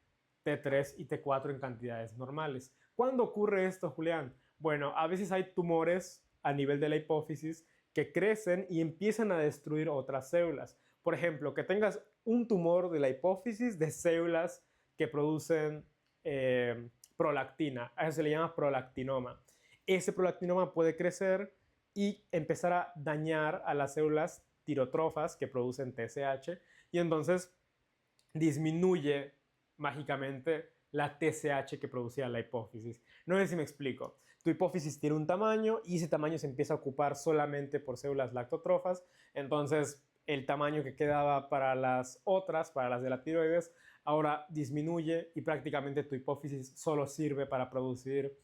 T3 y T4 en cantidades normales. ¿Cuándo ocurre esto, Julián? Bueno, a veces hay tumores a nivel de la hipófisis que crecen y empiezan a destruir otras células. Por ejemplo, que tengas un tumor de la hipófisis de células que producen prolactina. A eso se le llama prolactinoma. Ese prolactinoma puede crecer y empezar a dañar a las células tirotrofas que producen TSH y entonces disminuye mágicamente la TSH que producía la hipófisis. No sé si me explico. Tu hipófisis tiene un tamaño y ese tamaño se empieza a ocupar solamente por células lactotrofas, entonces el tamaño que quedaba para las otras, para las de la tiroides, ahora disminuye y prácticamente tu hipófisis solo sirve para producir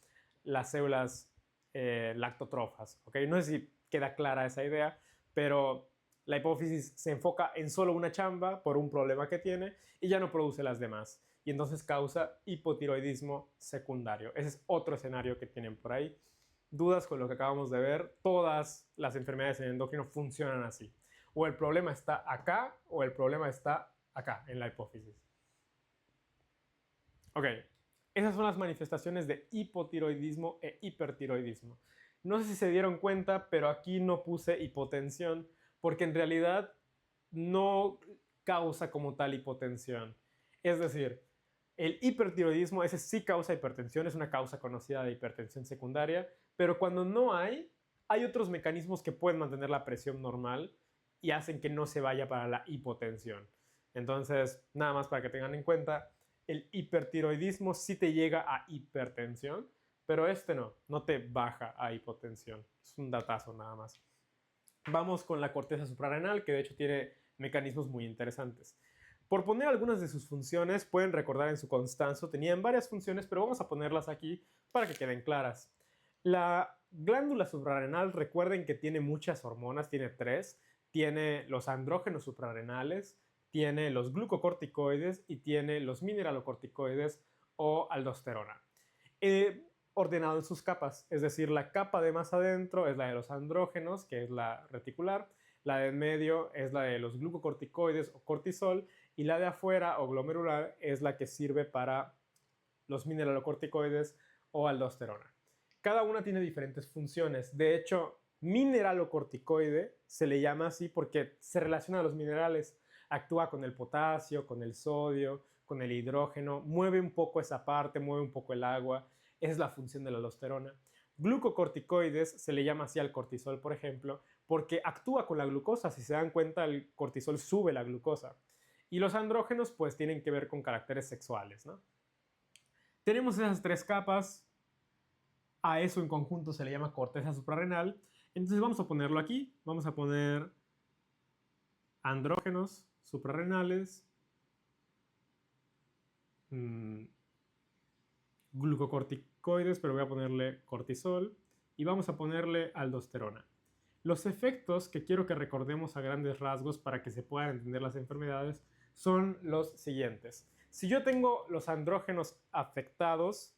las células lactotrofas, ¿ok? No sé si queda clara esa idea, pero la hipófisis se enfoca en solo una chamba por un problema que tiene y ya no produce las demás. Y entonces causa hipotiroidismo secundario. Ese es otro escenario que tienen por ahí. Dudas con lo que acabamos de ver, todas las enfermedades en endocrino funcionan así. O el problema está acá o el problema está acá, en la hipófisis. Ok, esas son las manifestaciones de hipotiroidismo e hipertiroidismo. No sé si se dieron cuenta, pero aquí no puse hipotensión porque en realidad no causa como tal hipotensión. Es decir, el hipertiroidismo, ese sí causa hipertensión, es una causa conocida de hipertensión secundaria, pero cuando no hay otros mecanismos que pueden mantener la presión normal y hacen que no se vaya para la hipotensión. Entonces, nada más para que tengan en cuenta, el hipertiroidismo sí te llega a hipertensión, pero este no te baja a hipotensión. Es un datazo nada más. Vamos con la corteza suprarrenal, que de hecho tiene mecanismos muy interesantes. Por poner algunas de sus funciones, pueden recordar en su constanzo, tenían varias funciones, pero vamos a ponerlas aquí para que queden claras. La glándula suprarrenal, recuerden que tiene muchas hormonas, tiene 3. Tiene los andrógenos suprarrenales, tiene los glucocorticoides y tiene los mineralocorticoides o aldosterona. Ordenado en sus capas, es decir, la capa de más adentro es la de los andrógenos, que es la reticular, la de en medio es la de los glucocorticoides o cortisol, y la de afuera o glomerular es la que sirve para los mineralocorticoides o aldosterona. Cada una tiene diferentes funciones. De hecho, mineralocorticoide se le llama así porque se relaciona a los minerales. Actúa con el potasio, con el sodio, con el hidrógeno, mueve un poco esa parte, mueve un poco el agua. Esa es la función de la aldosterona. Glucocorticoides se le llama así al cortisol, por ejemplo, porque actúa con la glucosa. Si se dan cuenta, el cortisol sube la glucosa. Y los andrógenos pues tienen que ver con caracteres sexuales, ¿no? Tenemos esas 3 capas. A eso en conjunto se le llama corteza suprarrenal. Entonces vamos a ponerlo aquí. Vamos a poner andrógenos suprarrenales, glucocorticoides, pero voy a ponerle cortisol, y vamos a ponerle aldosterona. Los efectos que quiero que recordemos a grandes rasgos para que se puedan entender las enfermedades son los siguientes. Si yo tengo los andrógenos afectados,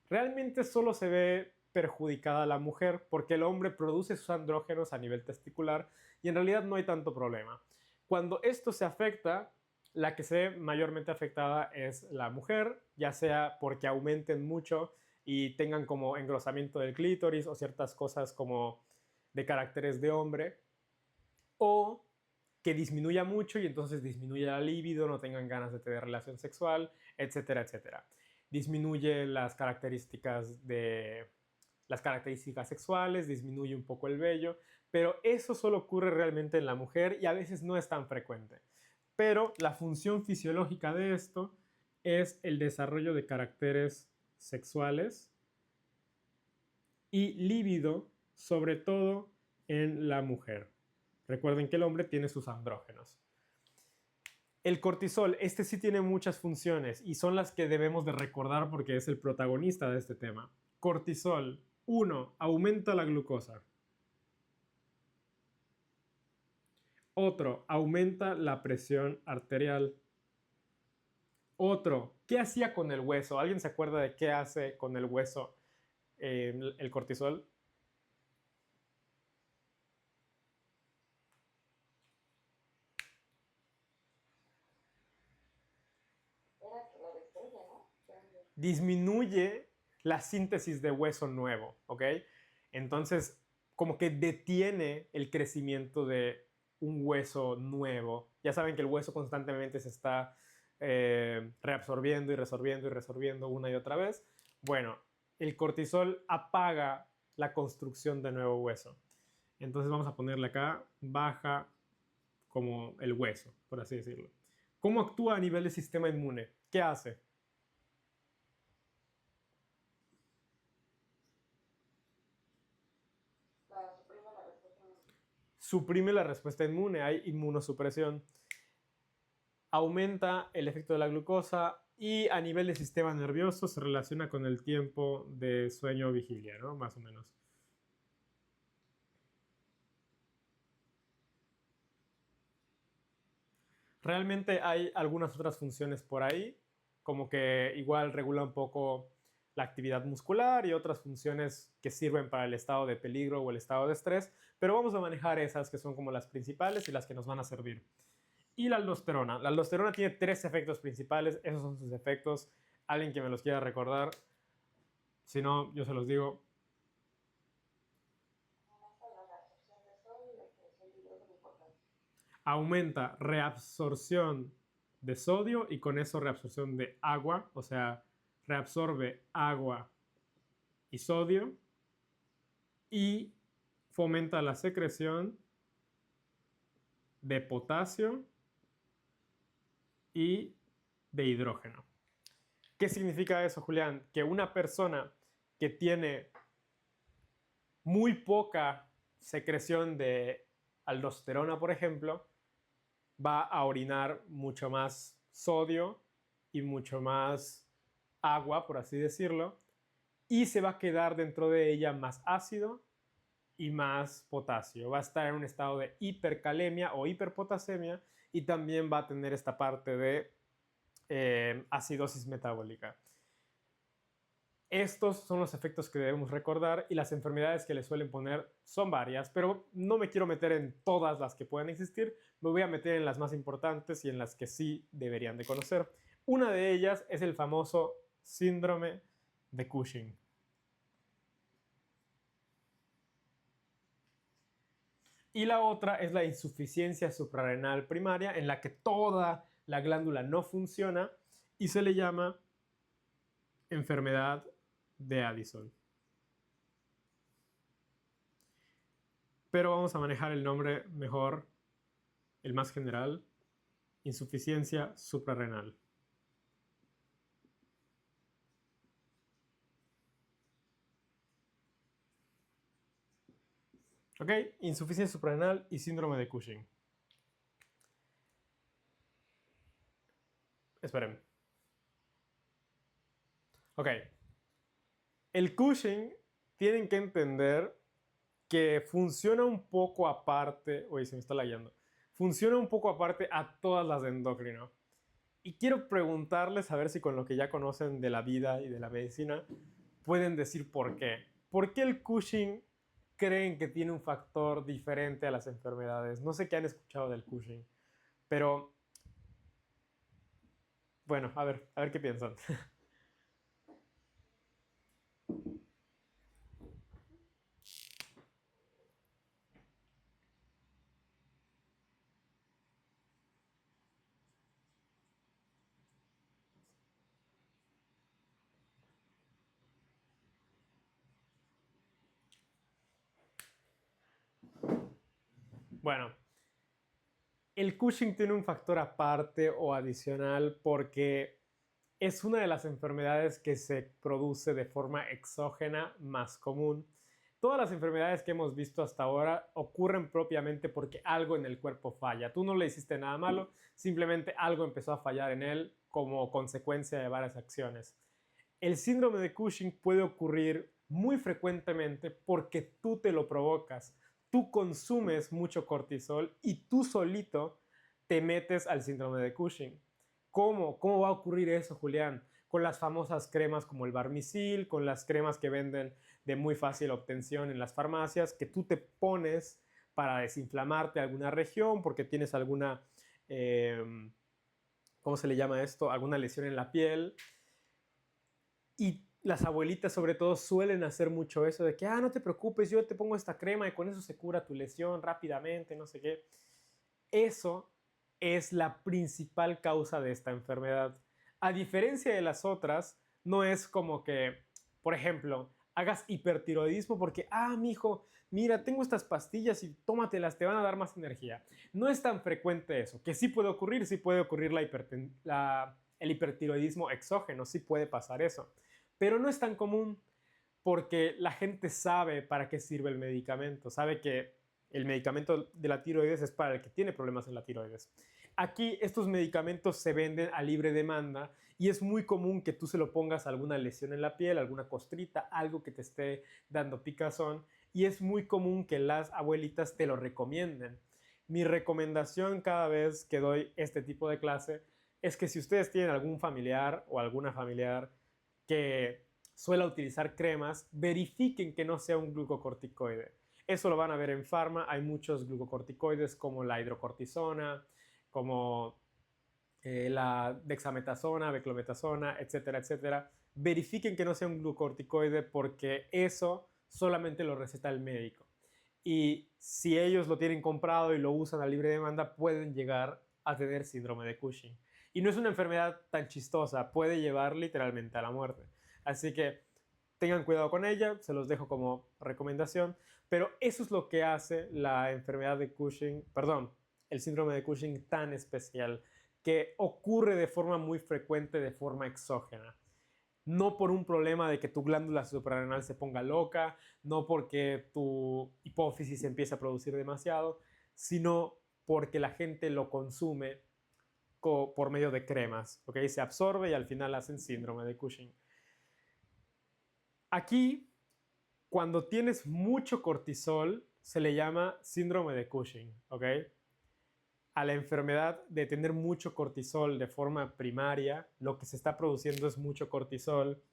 realmente solo se ve perjudicada la mujer porque el hombre produce sus andrógenos a nivel testicular y en realidad no hay tanto problema. Cuando esto se afecta, la que se ve mayormente afectada es la mujer, ya sea porque aumenten mucho y tengan como engrosamiento del clítoris o ciertas cosas como de caracteres de hombre, o que disminuya mucho y entonces disminuye la libido, no tengan ganas de tener relación sexual, etcétera, etcétera. Disminuye las características sexuales, disminuye un poco el vello, pero eso solo ocurre realmente en la mujer y a veces no es tan frecuente. Pero la función fisiológica de esto es el desarrollo de caracteres sexuales y líbido, sobre todo en la mujer. Recuerden que el hombre tiene sus andrógenos. El cortisol, este sí tiene muchas funciones y son las que debemos de recordar porque es el protagonista de este tema. Cortisol, 1, aumenta la glucosa. Otro, aumenta la presión arterial. Otro, ¿qué hacía con el hueso? ¿Alguien se acuerda de qué hace con el hueso el cortisol? Era que lo destruye, ¿no? Disminuye la síntesis de hueso nuevo, ¿ok? Entonces, como que detiene el crecimiento de un hueso nuevo. Ya saben que el hueso constantemente se está reabsorbiendo y resorbiendo y resorbiendo una y otra vez. Bueno, el cortisol apaga la construcción de nuevo hueso. Entonces vamos a ponerle acá, baja como el hueso, por así decirlo. ¿Cómo actúa a nivel del sistema inmune? ¿Qué hace? Suprime la respuesta. Suprime la respuesta inmune, hay inmunosupresión. aumenta el efecto de la glucosa y a nivel de sistema nervioso se relaciona con el tiempo de sueño o vigilia, ¿no? Más o menos. Realmente hay algunas otras funciones por ahí, como que igual regula un poco la actividad muscular y otras funciones que sirven para el estado de peligro o el estado de estrés, pero vamos a manejar esas que son como las principales y las que nos van a servir. Y la aldosterona. La aldosterona tiene 3 efectos principales, esos son sus efectos. Alguien que me los quiera recordar, si no, yo se los digo. Aumenta reabsorción de sodio y con eso reabsorción de agua, o sea, reabsorbe agua y sodio y fomenta la secreción de potasio y de hidrógeno. ¿Qué significa eso, Julián? Que una persona que tiene muy poca secreción de aldosterona, por ejemplo, va a orinar mucho más sodio y mucho más agua, por así decirlo, y se va a quedar dentro de ella más ácido y más potasio. Va a estar en un estado de hipercalemia o hiperpotasemia y también va a tener esta parte de acidosis metabólica. Estos son los efectos que debemos recordar y las enfermedades que le suelen poner son varias, pero no me quiero meter en todas las que puedan existir, me voy a meter en las más importantes y en las que sí deberían de conocer. Una de ellas es el famoso síndrome de Cushing. Y la otra es la insuficiencia suprarrenal primaria, en la que toda la glándula no funciona y se le llama enfermedad de Addison. Pero vamos a manejar el nombre mejor, el más general, insuficiencia suprarrenal. ¿Ok? Insuficiencia suprarrenal y síndrome de Cushing. Esperen. Ok. El Cushing tienen que entender que funciona un poco aparte. Uy, se me está lagueando. Funciona un poco aparte a todas las de endocrino. Y quiero preguntarles a ver si con lo que ya conocen de la vida y de la medicina pueden decir por qué. ¿Por qué el Cushing creen que tiene un factor diferente a las enfermedades? No sé qué han escuchado del Cushing, pero bueno, a ver qué piensan. Bueno, el Cushing tiene un factor aparte o adicional porque es una de las enfermedades que se produce de forma exógena más común. Todas las enfermedades que hemos visto hasta ahora ocurren propiamente porque algo en el cuerpo falla. Tú no le hiciste nada malo, simplemente algo empezó a fallar en él como consecuencia de varias acciones. El síndrome de Cushing puede ocurrir muy frecuentemente porque tú te lo provocas. Tú consumes mucho cortisol y tú solito te metes al síndrome de Cushing. ¿Cómo? ¿Cómo va a ocurrir eso, Julián? Con las famosas cremas como el Barmisil, con las cremas que venden de muy fácil obtención en las farmacias, que tú te pones para desinflamarte alguna región porque tienes alguna, ¿cómo se le llama esto? Alguna lesión en la piel. Y las abuelitas sobre todo suelen hacer mucho eso de que, no te preocupes, yo te pongo esta crema y con eso se cura tu lesión rápidamente, no sé qué. Eso es la principal causa de esta enfermedad. A diferencia de las otras, no es como que, por ejemplo, hagas hipertiroidismo porque, mijo, mira, tengo estas pastillas y tómatelas, te van a dar más energía. No es tan frecuente eso, que sí puede ocurrir el hipertiroidismo exógeno, sí puede pasar eso, pero no es tan común porque la gente sabe para qué sirve el medicamento, sabe que el medicamento de la tiroides es para el que tiene problemas en la tiroides. Aquí estos medicamentos se venden a libre demanda y es muy común que tú se lo pongas a alguna lesión en la piel, alguna costrita, algo que te esté dando picazón, y es muy común que las abuelitas te lo recomienden. Mi recomendación cada vez que doy este tipo de clase es que si ustedes tienen algún familiar o alguna familiar que suele utilizar cremas, verifiquen que no sea un glucocorticoide. Eso lo van a ver en Pharma. Hay muchos glucocorticoides como la hidrocortisona, como la dexametasona, beclometasona, etcétera, etcétera. Verifiquen que no sea un glucocorticoide porque eso solamente lo receta el médico. Y si ellos lo tienen comprado y lo usan a libre demanda, pueden llegar a tener síndrome de Cushing. Y no es una enfermedad tan chistosa, puede llevar literalmente a la muerte. Así que tengan cuidado con ella, se los dejo como recomendación. Pero eso es lo que hace la enfermedad de Cushing, perdón, el síndrome de Cushing tan especial, que ocurre de forma muy frecuente, de forma exógena. No por un problema de que tu glándula suprarrenal se ponga loca, no porque tu hipófisis empiece a producir demasiado, sino porque la gente lo consume por medio de cremas, ¿ok? Se absorbe y al final hacen síndrome de Cushing. Aquí, cuando tienes mucho cortisol, se le llama síndrome de Cushing, ¿ok? A la enfermedad de tener mucho cortisol de forma primaria, lo que se está produciendo es mucho cortisol.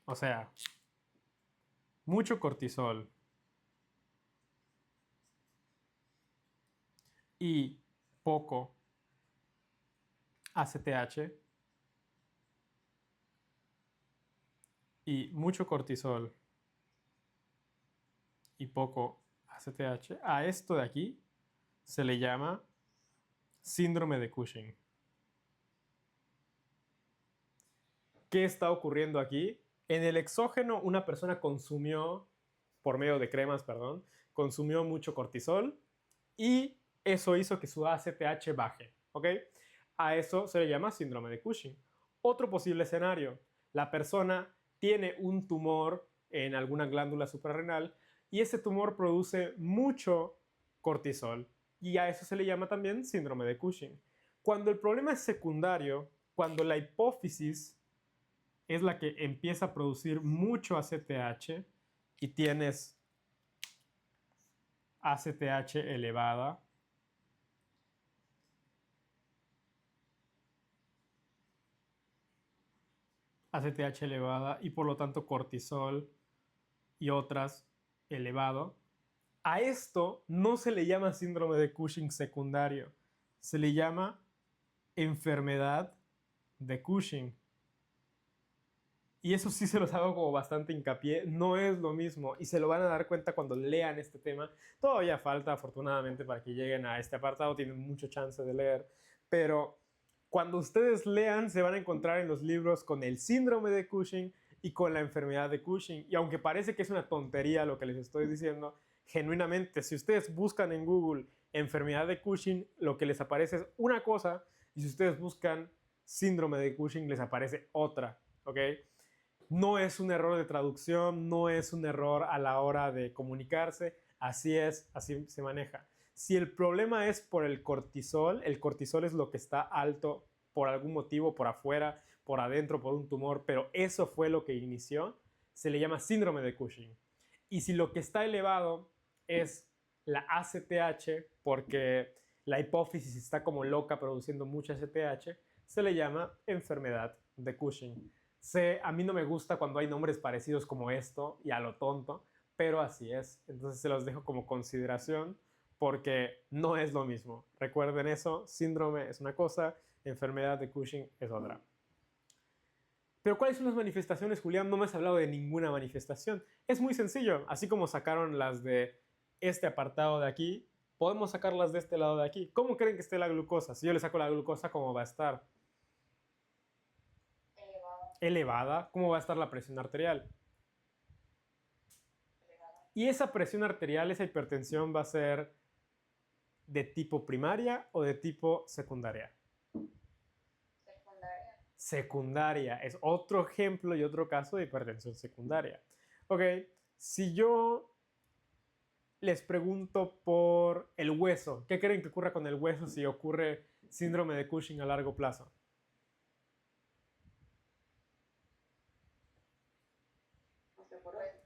O sea, mucho cortisol y poco ACTH y mucho cortisol y poco ACTH, a esto de aquí se le llama síndrome de Cushing. ¿Qué está ocurriendo aquí? En el exógeno, una persona consumió, por medio de cremas, perdón, consumió mucho cortisol y eso hizo que su ACTH baje, ¿ok? A eso se le llama síndrome de Cushing. Otro posible escenario, la persona tiene un tumor en alguna glándula suprarrenal y ese tumor produce mucho cortisol y a eso se le llama también síndrome de Cushing. Cuando el problema es secundario, cuando la hipófisis es la que empieza a producir mucho ACTH y tienes ACTH elevada, ACTH elevada y por lo tanto cortisol y otras elevado. A esto no se le llama síndrome de Cushing secundario, se le llama enfermedad de Cushing. Y eso sí se los hago como bastante hincapié, no es lo mismo y se lo van a dar cuenta cuando lean este tema. Todavía falta, afortunadamente, para que lleguen a este apartado, tienen mucho chance de leer, pero cuando ustedes lean se van a encontrar en los libros con el síndrome de Cushing y con la enfermedad de Cushing. Y aunque parece que es una tontería lo que les estoy diciendo, genuinamente, si ustedes buscan en Google enfermedad de Cushing, lo que les aparece es una cosa, y si ustedes buscan síndrome de Cushing, les aparece otra, ¿ok? No es un error de traducción, no es un error a la hora de comunicarse, así es, así se maneja. Si el problema es por el cortisol es lo que está alto por algún motivo, por afuera, por adentro, por un tumor, pero eso fue lo que inició, se le llama síndrome de Cushing. Y si lo que está elevado es la ACTH, porque la hipófisis está como loca produciendo mucha ACTH, se le llama enfermedad de Cushing. Sé, a mí no me gusta cuando hay nombres parecidos como esto y a lo tonto, pero así es. Entonces se los dejo como consideración porque no es lo mismo. Recuerden eso, síndrome es una cosa, enfermedad de Cushing es otra. Pero ¿cuáles son las manifestaciones, Julián? No me has hablado de ninguna manifestación. Es muy sencillo, así como sacaron las de este apartado de aquí, podemos sacarlas de este lado de aquí. ¿Cómo creen que esté la glucosa? Si yo le saco la glucosa, ¿cómo va a estar? Elevada. ¿Cómo va a estar la presión arterial? Y esa presión arterial, esa hipertensión va a ser de tipo primaria o de tipo secundaria. Secundaria es otro ejemplo y otro caso de hipertensión secundaria. Ok, si yo les pregunto por el hueso. ¿Qué creen que ocurra con el hueso si ocurre síndrome de Cushing a largo plazo?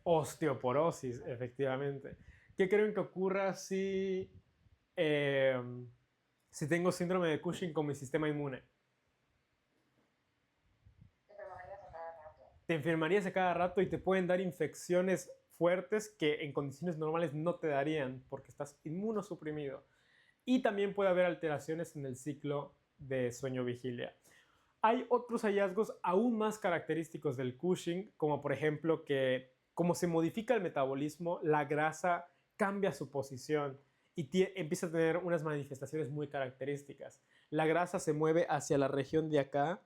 Osteoporosis, efectivamente. ¿Qué creen que ocurra eh, si tengo síndrome de Cushing con mi sistema inmune? Te enfermarías a cada rato y te pueden dar infecciones fuertes que en condiciones normales no te darían porque estás inmunosuprimido. Y también puede haber alteraciones en el ciclo de sueño-vigilia. Hay otros hallazgos aún más característicos del Cushing, como por ejemplo que como se modifica el metabolismo, la grasa cambia su posición y empieza a tener unas manifestaciones muy características. La grasa se mueve hacia la región de acá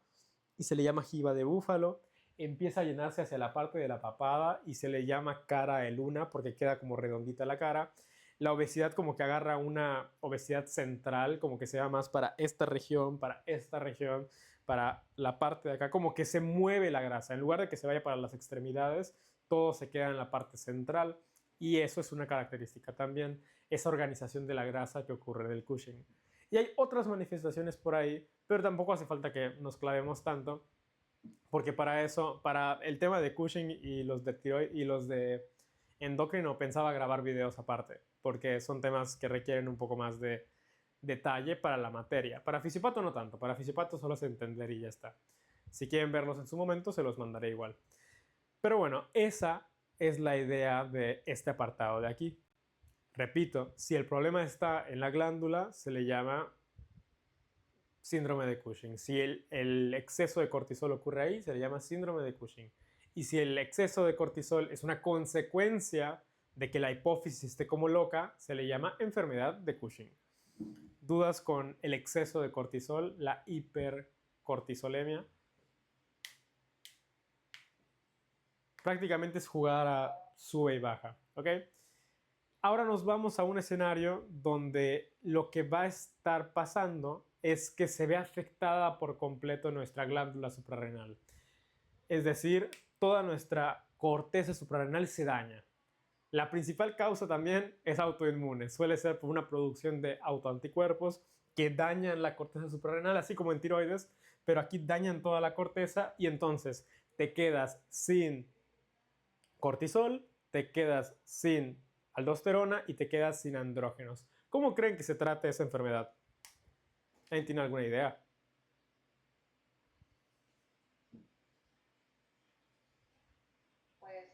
y se le llama jiba de búfalo, empieza a llenarse hacia la parte de la papada y se le llama cara de luna porque queda como redondita la cara. La obesidad como que agarra una obesidad central, como que se va más para esta región, para la parte de acá, como que se mueve la grasa. En lugar de que se vaya para las extremidades, todo se queda en la parte central y eso es una característica también, esa organización de la grasa que ocurre del Cushing. Y hay otras manifestaciones por ahí, pero tampoco hace falta que nos clavemos tanto, porque para eso, para el tema de Cushing y los de tiroides y los de endocrino, pensaba grabar videos aparte, porque son temas que requieren un poco más de detalle para la materia. Para Fisiopato no tanto, para Fisiopato solo es entender y ya está. Si quieren verlos en su momento, se los mandaré igual. Pero bueno, esa es la idea de este apartado de aquí. Repito, si el problema está en la glándula, se le llama síndrome de Cushing. Si el exceso de cortisol ocurre ahí, se le llama síndrome de Cushing. Y si el exceso de cortisol es una consecuencia de que la hipófisis esté como loca, se le llama enfermedad de Cushing. ¿Dudas con el exceso de cortisol, la hipercortisolemia? Prácticamente es jugar a sube y baja, ¿ok? Ahora nos vamos a un escenario donde lo que va a estar pasando es que se ve afectada por completo nuestra glándula suprarrenal. Es decir, toda nuestra corteza suprarrenal se daña. La principal causa también es autoinmune. Suele ser por una producción de autoanticuerpos que dañan la corteza suprarrenal, así como en tiroides, pero aquí dañan toda la corteza y entonces te quedas sin cortisol, te quedas sin aldosterona y te quedas sin andrógenos. ¿Cómo creen que se trata esa enfermedad? ¿Alguien tiene alguna idea? Pues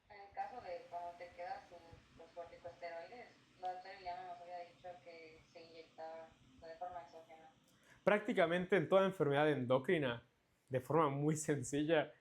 en el caso de cuando te quedas sin los corticosteroides, la doctora Iliana nos había dicho que se inyectaba de forma exógena. Prácticamente en toda enfermedad endocrina, de forma muy sencilla,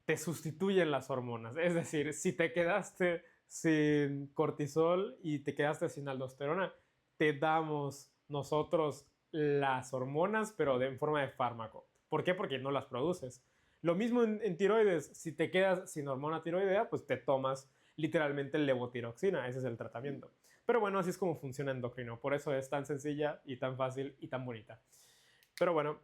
te sustituyen las hormonas. Es decir, si te quedaste sin cortisol y te quedaste sin aldosterona, te damos nosotros las hormonas, pero en forma de fármaco. ¿Por qué? Porque no las produces. Lo mismo en tiroides, si te quedas sin hormona tiroidea, pues te tomas literalmente levotiroxina, ese es el tratamiento. Pero bueno, así es como funciona endocrino, por eso es tan sencilla y tan fácil y tan bonita. Pero bueno,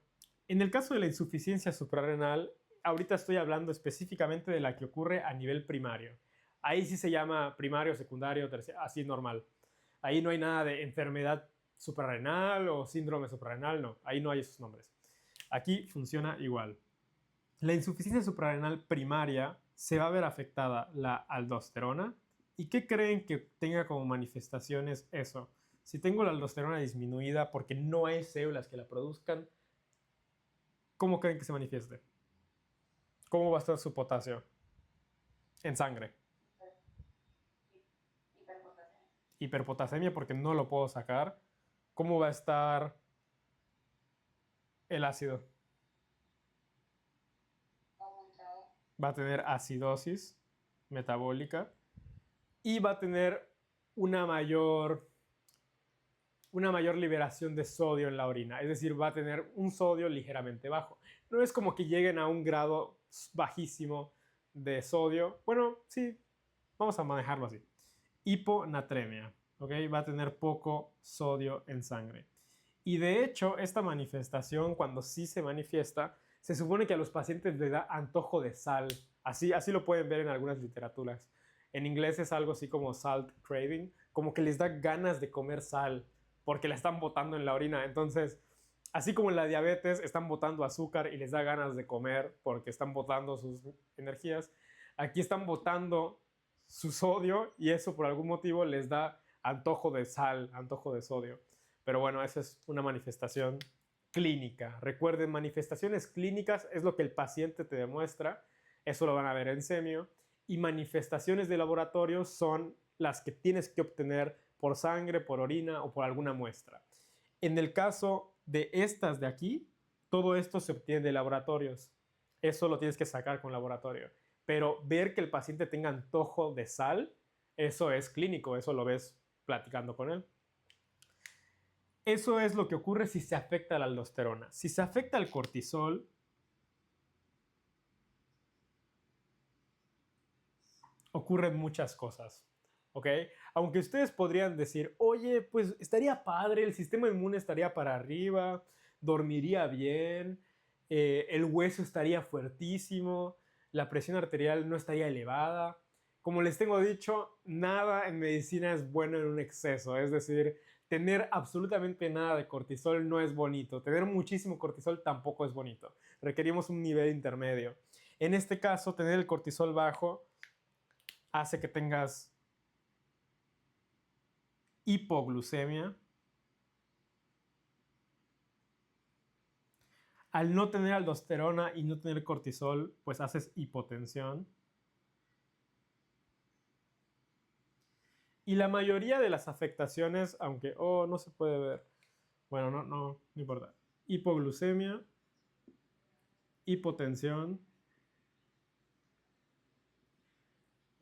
en el caso de la insuficiencia suprarrenal, ahorita estoy hablando específicamente de la que ocurre a nivel primario. Ahí sí se llama primario, secundario, terciario, así normal. Ahí no hay nada de enfermedad suprarrenal o síndrome suprarrenal, no, ahí no hay esos nombres. Aquí funciona igual. La insuficiencia suprarrenal primaria se va a ver afectada la aldosterona. ¿Y qué creen que tenga como manifestaciones eso? Si tengo la aldosterona disminuida porque no hay células que la produzcan, ¿cómo creen que se manifieste? ¿Cómo va a estar su potasio en sangre? Hiperpotasemia. Hiperpotasemia porque no lo puedo sacar. ¿Cómo va a estar el ácido? Aumentado. Va a tener acidosis metabólica y va a tener una mayor liberación de sodio en la orina, es decir, va a tener un sodio ligeramente bajo. No es como que lleguen a un grado bajísimo de sodio, bueno, sí, vamos a manejarlo así. Hiponatremia, ¿ok? Va a tener poco sodio en sangre. Y de hecho, esta manifestación, cuando sí se manifiesta, se supone que a los pacientes les da antojo de sal. Así lo pueden ver en algunas literaturas. En inglés es algo así como salt craving, como que les da ganas de comer sal porque la están botando en la orina. Entonces, así como en la diabetes están botando azúcar y les da ganas de comer porque están botando sus energías, aquí están botando su sodio y eso por algún motivo les da antojo de sal, antojo de sodio. Pero bueno, esa es una manifestación clínica. Recuerden, manifestaciones clínicas es lo que el paciente te demuestra, eso lo van a ver en semio, y manifestaciones de laboratorio son las que tienes que obtener por sangre, por orina o por alguna muestra. En el caso de estas de aquí, todo esto se obtiene de laboratorios. Eso lo tienes que sacar con laboratorio. Pero ver que el paciente tenga antojo de sal, eso es clínico, eso lo ves platicando con él. Eso es lo que ocurre si se afecta a la aldosterona. Si se afecta al cortisol, ocurren muchas cosas, ¿ok? Aunque ustedes podrían decir, oye, pues estaría padre, el sistema inmune estaría para arriba, dormiría bien, el hueso estaría fuertísimo, la presión arterial no estaría elevada. Como les tengo dicho, nada en medicina es bueno en un exceso, es decir, tener absolutamente nada de cortisol no es bonito, tener muchísimo cortisol tampoco es bonito, requerimos un nivel intermedio. En este caso, tener el cortisol bajo hace que tengas hipoglucemia. Al no tener aldosterona y no tener cortisol, pues haces hipotensión. Y la mayoría de las afectaciones, aunque, no se puede ver. Bueno, no importa. Hipoglucemia, hipotensión.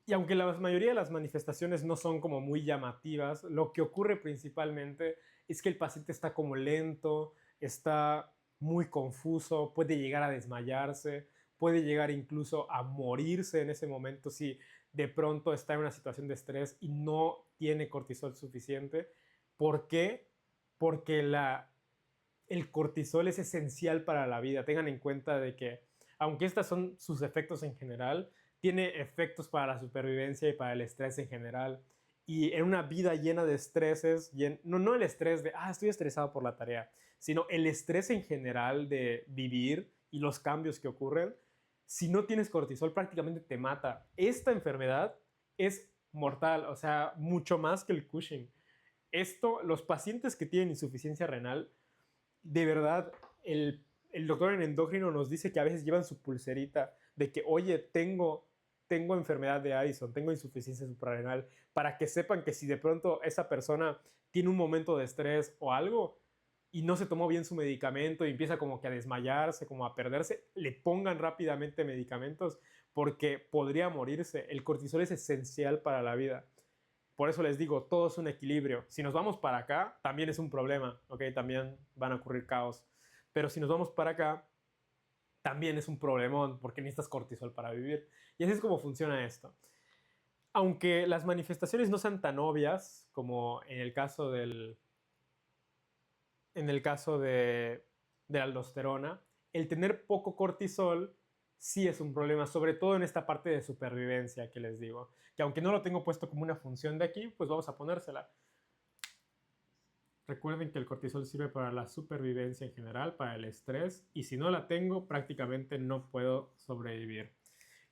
Y aunque la mayoría de las manifestaciones no son como muy llamativas, lo que ocurre principalmente es que el paciente está como lento, está muy confuso, puede llegar a desmayarse, puede llegar incluso a morirse en ese momento si de pronto está en una situación de estrés y no tiene cortisol suficiente. ¿Por qué? Porque el cortisol es esencial para la vida. Tengan en cuenta de que, aunque estos son sus efectos en general, tiene efectos para la supervivencia y para el estrés en general. Y en una vida llena de estreses, no el estrés de, estoy estresado por la tarea, sino el estrés en general de vivir y los cambios que ocurren, si no tienes cortisol prácticamente te mata. Esta enfermedad es mortal, o sea, mucho más que el Cushing. Los pacientes que tienen insuficiencia renal, de verdad, el doctor en endocrino nos dice que a veces llevan su pulserita de que, oye, tengo enfermedad de Addison, tengo insuficiencia suprarrenal, para que sepan que si de pronto esa persona tiene un momento de estrés o algo y no se tomó bien su medicamento y empieza como que a desmayarse, como a perderse, le pongan rápidamente medicamentos porque podría morirse. El cortisol es esencial para la vida. Por eso les digo, todo es un equilibrio. Si nos vamos para acá, también es un problema, ¿ok? También van a ocurrir caos. Pero si nos vamos para acá, también es un problemón porque necesitas cortisol para vivir. Y así es como funciona esto. Aunque las manifestaciones no sean tan obvias como en el caso de la aldosterona, el tener poco cortisol sí es un problema, sobre todo en esta parte de supervivencia que les digo. Que aunque no lo tengo puesto como una función de aquí, pues vamos a ponérsela. Recuerden que el cortisol sirve para la supervivencia en general, para el estrés, y si no la tengo, prácticamente no puedo sobrevivir.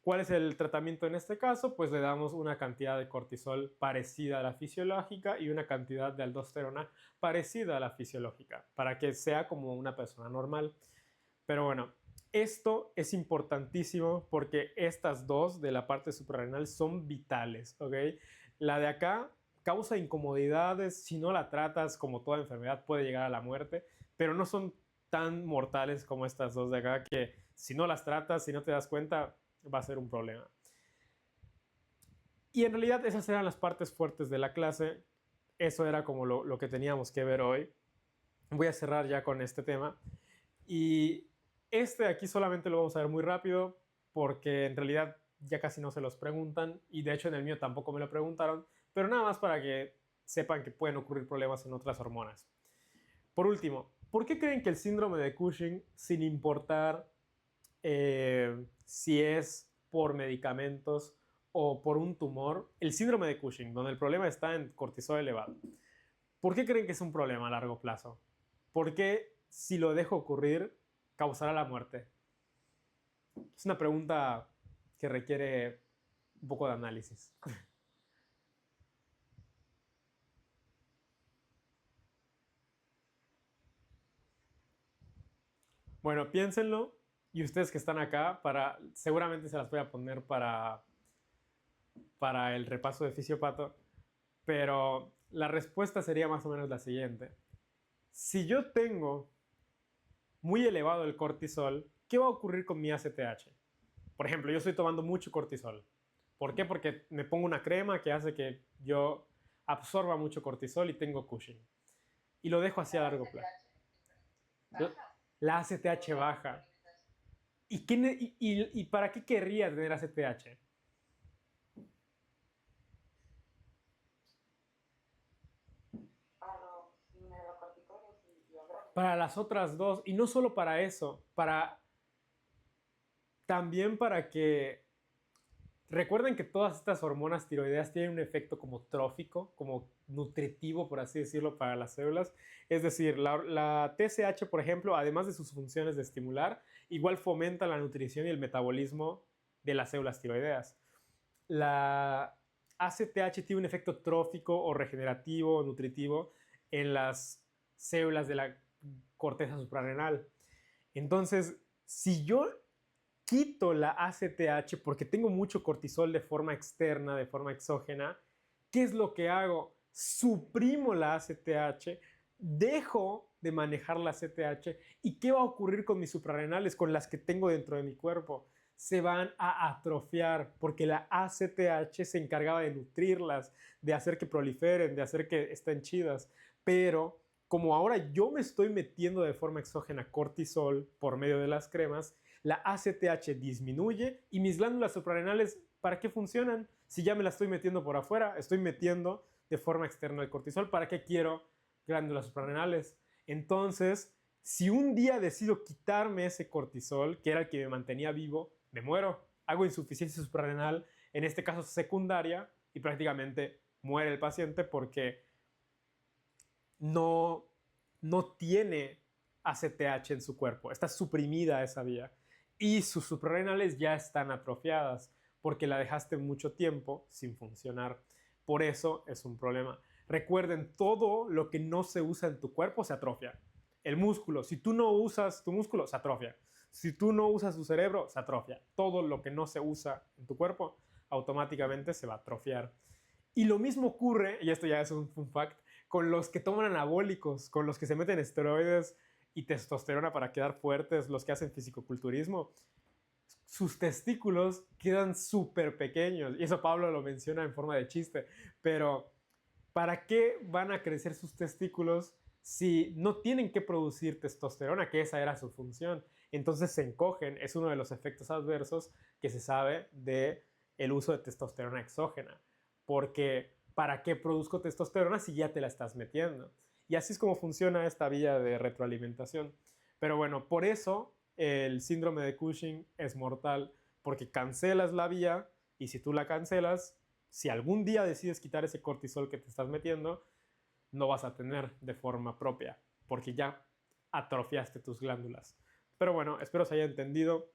¿Cuál es el tratamiento en este caso? Pues le damos una cantidad de cortisol parecida a la fisiológica y una cantidad de aldosterona parecida a la fisiológica, para que sea como una persona normal. Pero bueno, esto es importantísimo porque estas dos de la parte suprarrenal son vitales, ¿ok? La de acá causa incomodidades, si no la tratas, como toda enfermedad, puede llegar a la muerte, pero no son tan mortales como estas dos de acá, que si no las tratas, si no te das cuenta, va a ser un problema. Y en realidad esas eran las partes fuertes de la clase. Eso era como lo que teníamos que ver hoy. Voy a cerrar ya con este tema. Y este de aquí solamente lo vamos a ver muy rápido porque en realidad ya casi no se los preguntan y de hecho en el mío tampoco me lo preguntaron, pero nada más para que sepan que pueden ocurrir problemas en otras hormonas. Por último, ¿por qué creen que el síndrome de Cushing, sin importar si es por medicamentos o por un tumor, el síndrome de Cushing, donde el problema está en cortisol elevado. ¿Por qué creen que es un problema a largo plazo? ¿Por qué si lo dejo ocurrir causará la muerte? Es una pregunta que requiere un poco de análisis. Bueno, piénsenlo y ustedes que están acá, seguramente se las voy a poner para el repaso de fisiopato, pero la respuesta sería más o menos la siguiente. Si yo tengo muy elevado el cortisol, ¿qué va a ocurrir con mi ACTH? Por ejemplo, yo estoy tomando mucho cortisol. ¿Por qué? Porque me pongo una crema que hace que yo absorba mucho cortisol y tengo Cushing. Y lo dejo así a largo plazo. La ACTH baja. ¿Y para qué querría tener ACTH? Para las otras dos, y no solo para eso, también para que recuerden que todas estas hormonas tiroideas tienen un efecto como trófico, como nutritivo, por así decirlo, para las células. Es decir, la TSH, por ejemplo, además de sus funciones de estimular, igual fomenta la nutrición y el metabolismo de las células tiroideas. La ACTH tiene un efecto trófico o regenerativo o nutritivo en las células de la corteza suprarrenal. Entonces, si yo quito la ACTH porque tengo mucho cortisol de forma externa, de forma exógena, ¿qué es lo que hago? Suprimo la ACTH, dejo de manejar la ACTH y ¿qué va a ocurrir con mis suprarrenales, con las que tengo dentro de mi cuerpo? Se van a atrofiar porque la ACTH se encargaba de nutrirlas, de hacer que proliferen, de hacer que estén chidas, pero como ahora yo me estoy metiendo de forma exógena cortisol por medio de las cremas, la ACTH disminuye y mis glándulas suprarrenales, ¿para qué funcionan? Si ya me la estoy metiendo por afuera, estoy metiendo de forma externa el cortisol, ¿para qué quiero glándulas suprarrenales? Entonces, si un día decido quitarme ese cortisol, que era el que me mantenía vivo, me muero. Hago insuficiencia suprarrenal, en este caso secundaria, y prácticamente muere el paciente porque no tiene ACTH en su cuerpo, está suprimida esa vía y sus suprarrenales ya están atrofiadas porque la dejaste mucho tiempo sin funcionar. Por eso es un problema. Recuerden, todo lo que no se usa en tu cuerpo se atrofia. El músculo, si tú no usas tu músculo, se atrofia. Si tú no usas tu cerebro, se atrofia. Todo lo que no se usa en tu cuerpo automáticamente se va a atrofiar. Y lo mismo ocurre, y esto ya es un fun fact, con los que toman anabólicos, con los que se meten esteroides y testosterona para quedar fuertes, los que hacen fisicoculturismo. Sus testículos quedan súper pequeños. Y eso Pablo lo menciona en forma de chiste. Pero, ¿para qué van a crecer sus testículos si no tienen que producir testosterona? Que esa era su función. Entonces se encogen. Es uno de los efectos adversos que se sabe del uso de testosterona exógena. Porque, ¿para qué produzco testosterona si ya te la estás metiendo? Y así es como funciona esta vía de retroalimentación. Pero bueno, por eso el síndrome de Cushing es mortal, porque cancelas la vía y si tú la cancelas, si algún día decides quitar ese cortisol que te estás metiendo, no vas a tener de forma propia, porque ya atrofiaste tus glándulas. Pero bueno, espero se haya entendido.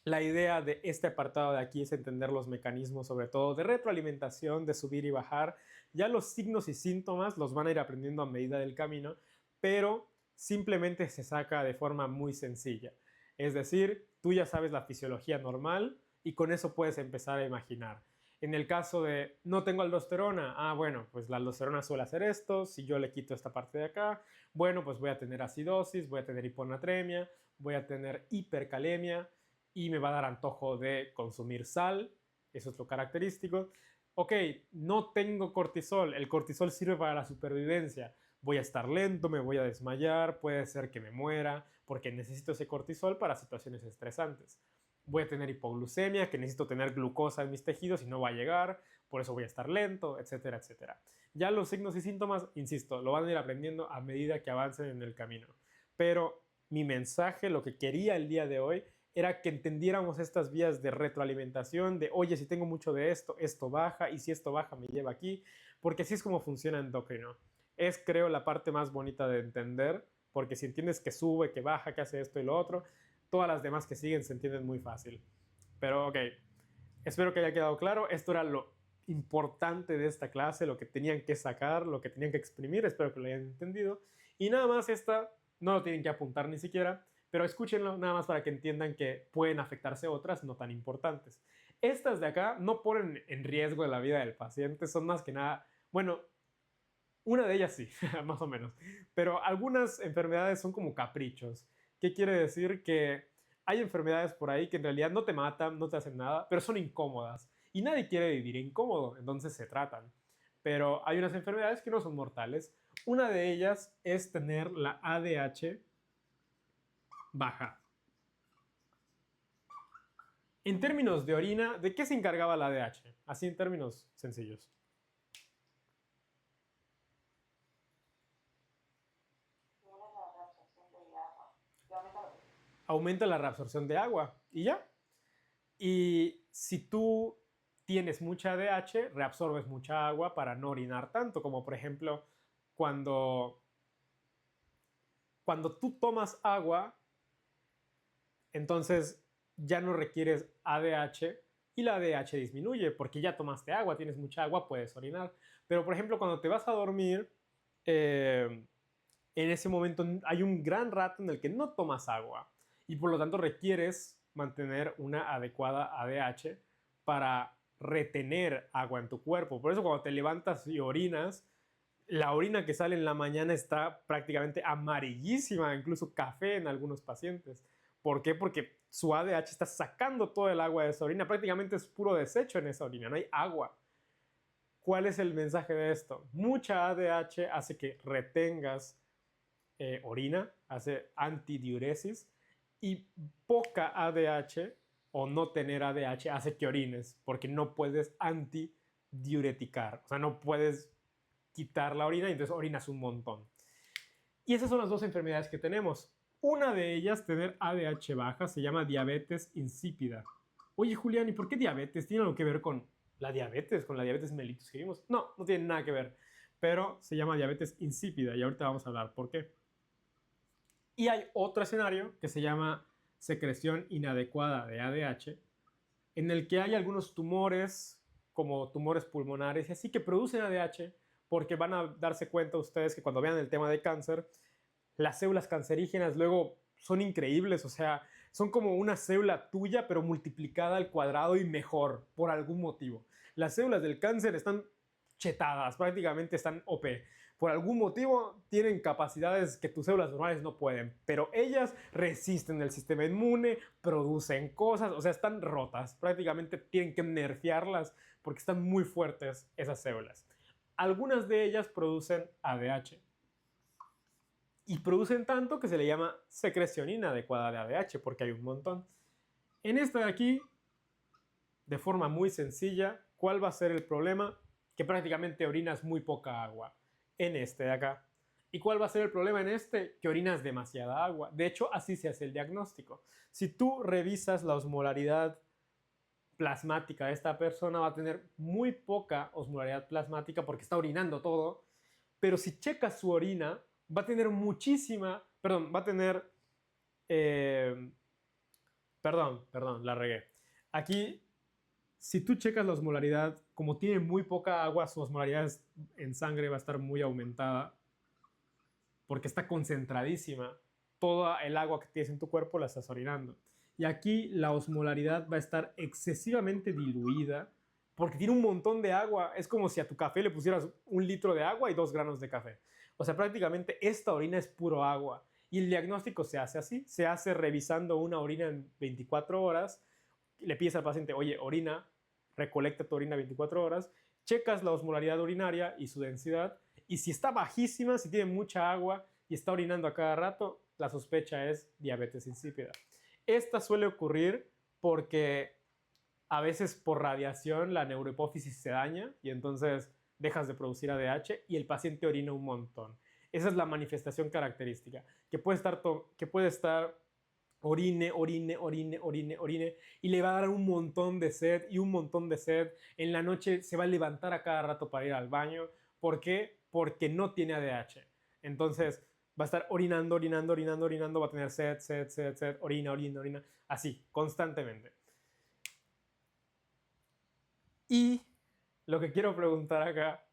La idea de este apartado de aquí es entender los mecanismos, sobre todo de retroalimentación, de subir y bajar. Ya los signos y síntomas los van a ir aprendiendo a medida del camino, pero simplemente se saca de forma muy sencilla. Es decir, tú ya sabes la fisiología normal y con eso puedes empezar a imaginar. En el caso de no tengo aldosterona, bueno, pues la aldosterona suele hacer esto, si yo le quito esta parte de acá, bueno, pues voy a tener acidosis, voy a tener hiponatremia, voy a tener hipercalemia, y me va a dar antojo de consumir sal, eso es lo característico. Ok, no tengo cortisol, el cortisol sirve para la supervivencia, voy a estar lento, me voy a desmayar, puede ser que me muera, porque necesito ese cortisol para situaciones estresantes. Voy a tener hipoglucemia, que necesito tener glucosa en mis tejidos y no va a llegar, por eso voy a estar lento, etcétera, etcétera. Ya los signos y síntomas, insisto, lo van a ir aprendiendo a medida que avancen en el camino. Pero mi mensaje, lo que quería el día de hoy, era que entendiéramos estas vías de retroalimentación, de, oye, si tengo mucho de esto, esto baja, y si esto baja, me lleva aquí, porque así es como funciona endocrino. Es, creo, la parte más bonita de entender, porque si entiendes que sube, que baja, que hace esto y lo otro, todas las demás que siguen se entienden muy fácil. Pero, ok, espero que haya quedado claro. Esto era lo importante de esta clase, lo que tenían que sacar, lo que tenían que exprimir. Espero que lo hayan entendido. Y nada más, esta no lo tienen que apuntar ni siquiera, pero escúchenlo nada más para que entiendan que pueden afectarse otras no tan importantes. Estas de acá no ponen en riesgo la vida del paciente, son más que nada, bueno, una de ellas sí, más o menos, pero algunas enfermedades son como caprichos. ¿Qué quiere decir? Que hay enfermedades por ahí que en realidad no te matan, no te hacen nada, pero son incómodas. Y nadie quiere vivir incómodo, entonces se tratan. Pero hay unas enfermedades que no son mortales. Una de ellas es tener la ADH baja. En términos de orina, ¿de qué se encargaba la ADH? Así en términos sencillos. Aumenta la reabsorción de agua y ya. Y si tú tienes mucha ADH, reabsorbes mucha agua para no orinar tanto, como por ejemplo cuando, cuando tú tomas agua, entonces ya no requieres ADH y la ADH disminuye porque ya tomaste agua, tienes mucha agua, puedes orinar. Pero por ejemplo, cuando te vas a dormir, en ese momento hay un gran rato en el que no tomas agua y por lo tanto requieres mantener una adecuada ADH para retener agua en tu cuerpo. Por eso cuando te levantas y orinas, la orina que sale en la mañana está prácticamente amarillísima, incluso café en algunos pacientes. ¿Por qué? Porque su ADH está sacando todo el agua de esa orina, prácticamente es puro desecho en esa orina, no hay agua. ¿Cuál es el mensaje de esto? Mucha ADH hace que retengas orina, hace antidiuresis, y poca ADH o no tener ADH hace que orines, porque no puedes antidiureticar, o sea, no puedes quitar la orina y entonces orinas un montón. Y esas son las dos enfermedades que tenemos. Una de ellas, tener ADH baja, se llama diabetes insípida. Oye, Julián, ¿y por qué diabetes? ¿Tiene algo que ver con la diabetes, con la diabetes mellitus que vimos? No, no tiene nada que ver, pero se llama diabetes insípida y ahorita vamos a hablar por qué. Y hay otro escenario que se llama secreción inadecuada de ADH, en el que hay algunos tumores, como tumores pulmonares, y así que producen ADH, porque van a darse cuenta ustedes que cuando vean el tema de cáncer, las células cancerígenas luego son increíbles, o sea, son como una célula tuya, pero multiplicada al cuadrado y mejor, por algún motivo. Las células del cáncer están chetadas, prácticamente están OP. Por algún motivo tienen capacidades que tus células normales no pueden, pero ellas resisten el sistema inmune, producen cosas, o sea, están rotas, prácticamente tienen que nerfearlas porque están muy fuertes esas células. Algunas de ellas producen ADH y producen tanto que se le llama secreción inadecuada de ADH porque hay un montón. En esta de aquí, de forma muy sencilla, ¿cuál va a ser el problema? Que prácticamente orinas muy poca agua en este de acá. ¿Y cuál va a ser el problema en este? Que orinas demasiada agua. De hecho, así se hace el diagnóstico. Si tú revisas la osmolaridad plasmática de esta persona, va a tener muy poca osmolaridad plasmática porque está orinando todo. Pero si checas su orina, va a tener muchísima, perdón, va a tener, perdón, la regué. Aquí, si tú checas la osmolaridad, como tiene muy poca agua, su osmolaridad en sangre va a estar muy aumentada porque está concentradísima. Toda el agua que tienes en tu cuerpo la estás orinando. Y aquí la osmolaridad va a estar excesivamente diluida porque tiene un montón de agua. Es como si a tu café le pusieras 1 litro de agua y 2 granos de café. O sea, prácticamente esta orina es puro agua. Y el diagnóstico se hace así. Se hace revisando una orina en 24 horas. Le pides al paciente, oye, orina, recolecta tu orina 24 horas. Checas la osmolaridad urinaria y su densidad. Y si está bajísima, si tiene mucha agua y está orinando a cada rato, la sospecha es diabetes insípida. Esta suele ocurrir porque a veces por radiación la neurohipófisis se daña y entonces dejas de producir ADH y el paciente orina un montón. Esa es la manifestación característica, que puede estar orine, orine, orine, orine, orine, y le va a dar un montón de sed y un montón de sed. En la noche se va a levantar a cada rato para ir al baño. ¿Por qué? Porque no tiene ADH. Entonces va a estar orinando, orinando, orinando, orinando, va a tener sed, sed, sed, sed, orina, orina, orina, así, constantemente. Y lo que quiero preguntar acá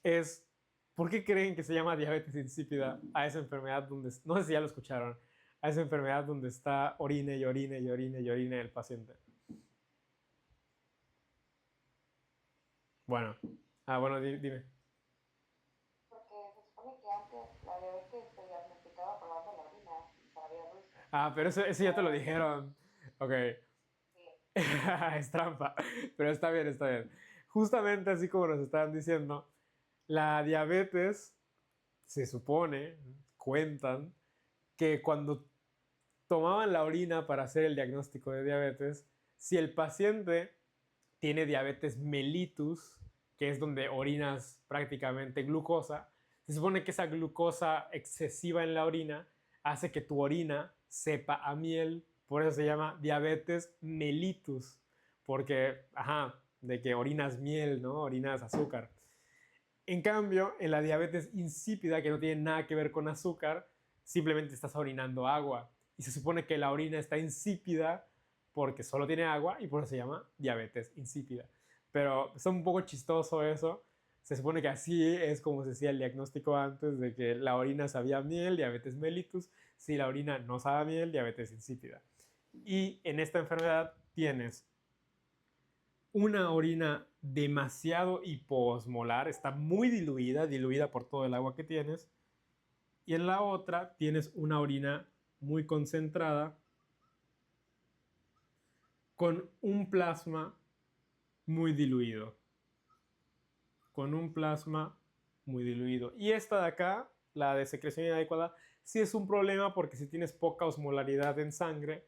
es, ¿por qué creen que se llama diabetes insípida a esa enfermedad donde, no sé si ya lo escucharon, a esa enfermedad donde está orine y orine y orine y orine el paciente? Bueno, bueno, dime. Porque se supone que antes la diabetes se diagnosticaba probando la orina y sabía dulce. Pero eso ya te lo dijeron. Ok. Sí. Es trampa, pero está bien, está bien. Justamente así como nos estaban diciendo, la diabetes se supone, cuentan, que cuando tomaban la orina para hacer el diagnóstico de diabetes, si el paciente tiene diabetes mellitus, que es donde orinas prácticamente glucosa, se supone que esa glucosa excesiva en la orina hace que tu orina sepa a miel, por eso se llama diabetes mellitus, porque, de que orinas miel, ¿no? Orinas azúcar. En cambio, en la diabetes insípida, que no tiene nada que ver con azúcar, simplemente estás orinando agua. Y se supone que la orina está insípida porque solo tiene agua y por eso se llama diabetes insípida. Pero es un poco chistoso eso. Se supone que así es como se hacía el diagnóstico antes de que la orina sabía miel, diabetes mellitus. Si la orina no sabe miel, diabetes insípida. Y en esta enfermedad tienes una orina demasiado hiposmolar, está muy diluida, diluida por todo el agua que tienes. Y en la otra tienes una orina muy concentrada con un plasma muy diluido. Con un plasma muy diluido. Y esta de acá, la de secreción inadecuada, sí es un problema porque si tienes poca osmolaridad en sangre,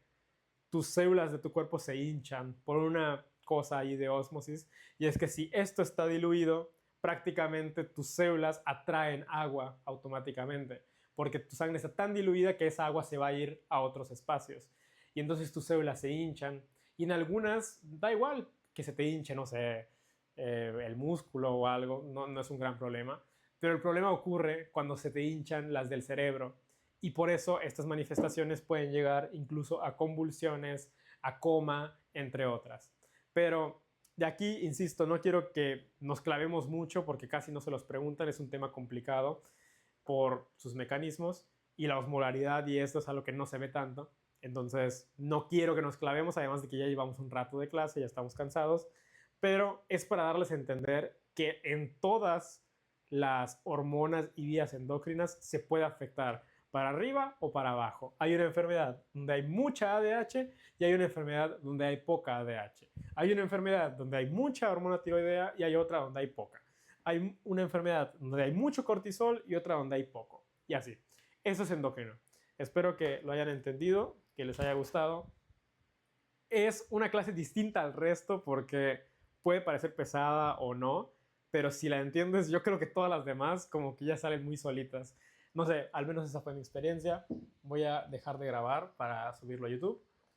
tus células de tu cuerpo se hinchan por una cosa ahí de ósmosis, y es que si esto está diluido, prácticamente tus células atraen agua automáticamente, porque tu sangre está tan diluida que esa agua se va a ir a otros espacios, y entonces tus células se hinchan, y en algunas da igual que se te hinche, no sé, el músculo o algo, no es un gran problema, pero el problema ocurre cuando se te hinchan las del cerebro, y por eso estas manifestaciones pueden llegar incluso a convulsiones, a coma, entre otras. Pero de aquí, insisto, no quiero que nos clavemos mucho porque casi no se los preguntan, es un tema complicado por sus mecanismos y la osmolaridad y esto es algo que no se ve tanto. Entonces, no quiero que nos clavemos, además de que ya llevamos un rato de clase, ya estamos cansados, pero es para darles a entender que en todas las hormonas y vías endocrinas se puede afectar para arriba o para abajo. Hay una enfermedad donde hay mucha ADH y hay una enfermedad donde hay poca ADH. Hay una enfermedad donde hay mucha hormona tiroidea y hay otra donde hay poca. Hay una enfermedad donde hay mucho cortisol y otra donde hay poco. Y así. Eso es endocrino. Espero que lo hayan entendido, que les haya gustado. Es una clase distinta al resto porque puede parecer pesada o no, pero si la entiendes, yo creo que todas las demás como que ya salen muy solitas. No sé, al menos esa fue mi experiencia. Voy a dejar de grabar para subirlo a YouTube.